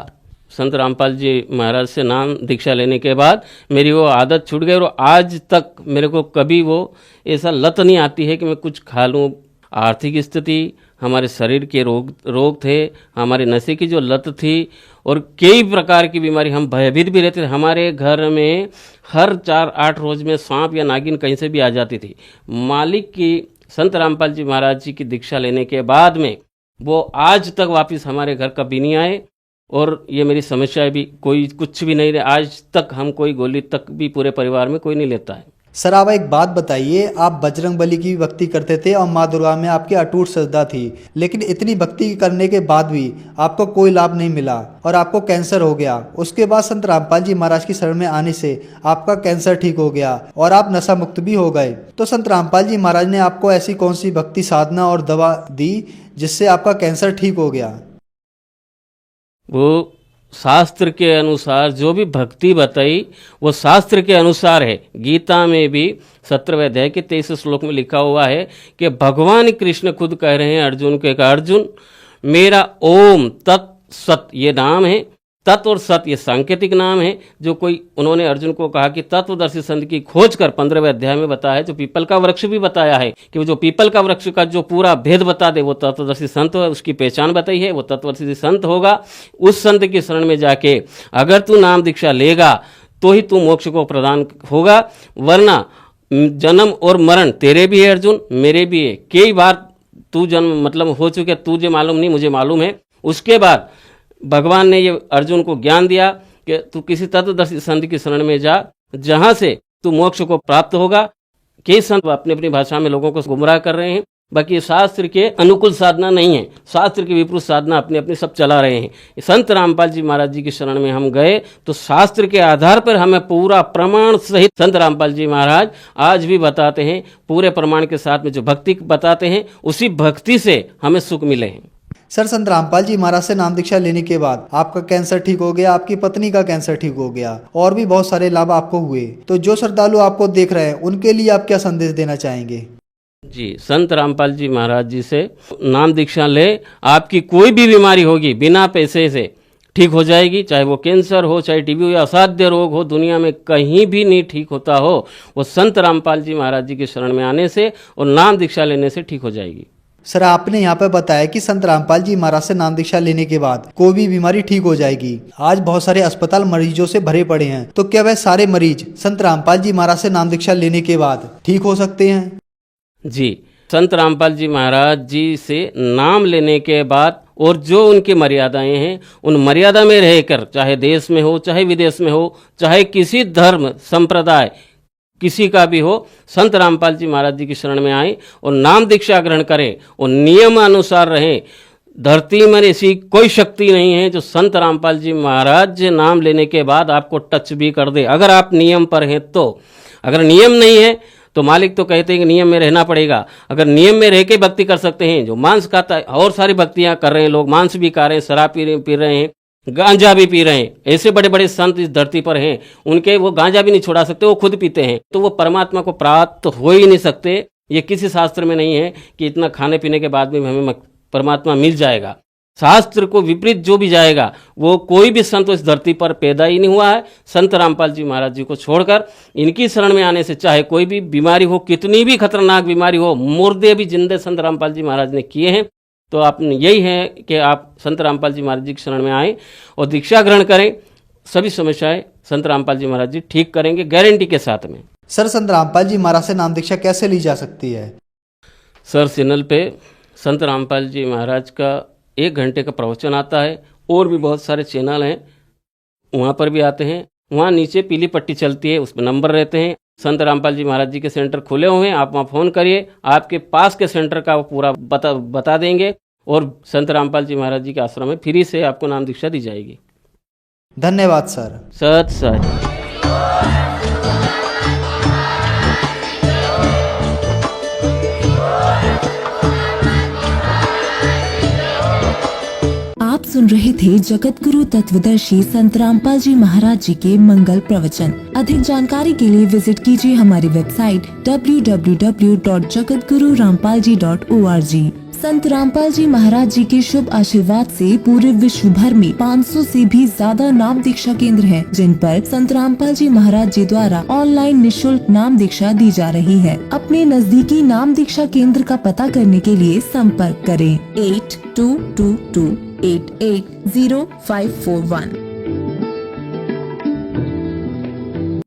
संत रामपाल जी महाराज से नाम दीक्षा लेने के बाद मेरी वो आदत छूट गई और आज तक मेरे को कभी वो ऐसा लत नहीं आती है कि मैं कुछ खा लूँ। आर्थिक स्थिति, हमारे शरीर के रोग थे, हमारे नशे की जो लत थी और कई प्रकार की बीमारी, हम भयभीत भी रहते थे। हमारे घर में हर 4-8 रोज में सांप या नागिन कहीं से भी आ जाती थी। मालिक की संत रामपाल जी महाराज जी की दीक्षा लेने के बाद में वो आज तक वापस हमारे घर कभी नहीं आए और ये मेरी समस्या भी कोई कुछ भी नहीं रहे। आज तक हम कोई गोली तक भी पूरे परिवार में कोई नहीं लेता है। सर आप एक बात बताइए, आप बजरंग बली की भक्ति करते थे और माँ दुर्गा में आपकी अटूट श्रद्धा थी, लेकिन इतनी भक्ति करने के बाद भी आपको कोई लाभ नहीं मिला और आपको कैंसर हो गया। उसके बाद संत रामपाल जी महाराज की शरण में आने से आपका कैंसर ठीक हो गया और आप नशा मुक्त भी हो गए। तो संत रामपाल जी महाराज ने आपको ऐसी कौन सी भक्ति साधना और दवा दी जिससे आपका कैंसर ठीक हो गया? वो शास्त्र के अनुसार जो भी भक्ति बताई वो शास्त्र के अनुसार है। गीता में भी 17वें अध्याय के 23 श्लोक में लिखा हुआ है कि भगवान कृष्ण खुद कह रहे हैं अर्जुन के, अर्जुन मेरा ओम तत् सत ये नाम है। तत्व और सत ये सांकेतिक नाम है जो कोई उन्होंने अर्जुन को कहा कि तत्वदर्शी संत की खोज कर 15वें अध्याय में बताया है। जो पीपल का वृक्ष भी बताया है कि वो जो पीपल का वृक्ष का जो पूरा भेद बता दे वो तत्वदर्शी संत है, उसकी पहचान बताई है, वो तत्वदर्शी संत होगा। उस संत की शरण में जाके अगर तू नाम दीक्षा लेगा तो ही तू मोक्ष को प्रदान होगा, वरना जन्म और मरण तेरे भी है अर्जुन, मेरे भी है। कई बार तू जन्म मतलब हो चुके, तुझे मालूम नहीं, मुझे मालूम है। उसके बाद भगवान ने ये अर्जुन को ज्ञान दिया कि तू किसी तत्वदर्शी संत की शरण में जा, जहां से तू मोक्ष को प्राप्त होगा। कई संत अपनी अपनी भाषा में लोगों को गुमराह कर रहे हैं, बाकी शास्त्र के अनुकूल साधना नहीं है, शास्त्र की विपरीत साधना अपनी अपनी सब चला रहे हैं। संत रामपाल जी महाराज जी की शरण में हम गए तो शास्त्र के आधार पर हमें पूरा प्रमाण सहित संत रामपाल जी महाराज आज भी बताते हैं, पूरे प्रमाण के साथ में जो भक्ति बताते हैं उसी भक्ति से हमें सुख मिले हैं। सर संत रामपाल जी महाराज से नाम दीक्षा लेने के बाद आपका कैंसर ठीक हो गया, आपकी पत्नी का कैंसर ठीक हो गया और भी बहुत सारे लाभ आपको हुए। तो जो श्रद्धालु आपको देख रहे हैं उनके लिए आप क्या संदेश देना चाहेंगे? जी, संत रामपाल जी महाराज जी से नाम दीक्षा ले, आपकी कोई भी बीमारी होगी बिना पैसे से ठीक हो जाएगी। चाहे वो कैंसर हो, चाहे टीबी हो या असाध्य रोग हो, दुनिया में कहीं भी नहीं ठीक होता हो, वो संत रामपाल जी महाराज जी की शरण में आने से और नाम दीक्षा लेने से ठीक हो जाएगी। सर आपने यहाँ पर बताया कि संत रामपाल जी महाराज से नाम दीक्षा लेने के बाद कोई भी बीमारी ठीक हो जाएगी। आज बहुत सारे अस्पताल मरीजों से भरे पड़े हैं, तो क्या वह सारे मरीज संत रामपाल जी महाराज से नाम दीक्षा लेने के बाद ठीक हो सकते हैं? जी, संत रामपाल जी महाराज जी से नाम लेने के बाद और जो उनकी मर्यादाएं हैं उन मर्यादा में रहकर, चाहे देश में हो चाहे विदेश में हो, चाहे किसी धर्म संप्रदाय किसी का भी हो, संत रामपाल जी महाराज जी की शरण में आए और नाम दीक्षा ग्रहण करें और नियम अनुसार रहें। धरती में ऐसी कोई शक्ति नहीं है जो संत रामपाल जी महाराज नाम लेने के बाद आपको टच भी कर दे, अगर आप नियम पर हैं तो। अगर नियम नहीं है तो मालिक तो कहते हैं कि नियम में रहना पड़ेगा। अगर नियम में रह के भक्ति कर सकते हैं, जो मांस खाता है और सारी भक्तियां कर रहे हैं लोग, मांस भी खा रहे हैं, शराब पी रहे हैं, गांजा भी पी रहे हैं, ऐसे बड़े बड़े संत इस धरती पर हैं, उनके वो गांजा भी नहीं छोड़ा सकते, वो खुद पीते हैं, तो वो परमात्मा को प्राप्त हो ही नहीं सकते। ये किसी शास्त्र में नहीं है कि इतना खाने पीने के बाद भी हमें परमात्मा मिल जाएगा। शास्त्र को विपरीत जो भी जाएगा वो कोई भी संत इस धरती पर पैदा ही नहीं हुआ है। संत रामपाल जी महाराज जी को छोड़कर इनकी शरण में आने से चाहे कोई भी बीमारी हो, कितनी भी खतरनाक बीमारी हो, मुर्दे भी जिंदे संत रामपाल जी महाराज ने किए हैं। तो आप यही है कि आप संत रामपाल जी महाराज जी की शरण में आएँ और दीक्षा ग्रहण करें, सभी समस्याएं संत रामपाल जी महाराज जी ठीक करेंगे गारंटी के साथ में। सर संत रामपाल जी महाराज से नाम दीक्षा कैसे ली जा सकती है? सर चैनल पे संत रामपाल जी महाराज का 1 घंटे का प्रवचन आता है, और भी बहुत सारे चैनल हैं वहाँ पर भी आते हैं। वहाँ नीचे पीली पट्टी चलती है, उसमें नंबर रहते हैं। संत रामपाल जी महाराज जी के सेंटर खुले हुए हैं, आप वहाँ फ़ोन करिए, आपके पास के सेंटर का वो पूरा बता देंगे और संत रामपाल जी महाराज जी के आश्रम में फ्री से आपको नाम दीक्षा दी जाएगी। धन्यवाद सर। सत आप सुन रहे थे जगत गुरु तत्वदर्शी संत रामपाल जी महाराज जी के मंगल प्रवचन। अधिक जानकारी के लिए विजिट कीजिए हमारी वेबसाइट www.jagatgururampalji.org। संत रामपाल जी महाराज जी के शुभ आशीर्वाद से पूरे विश्व भर में 500 से भी ज्यादा नाम दीक्षा केंद्र हैं, जिन पर संत रामपाल जी महाराज जी द्वारा ऑनलाइन निशुल्क नाम दीक्षा दी जा रही है। अपने नजदीकी नाम दीक्षा केंद्र का पता करने के लिए संपर्क करें 8222880541।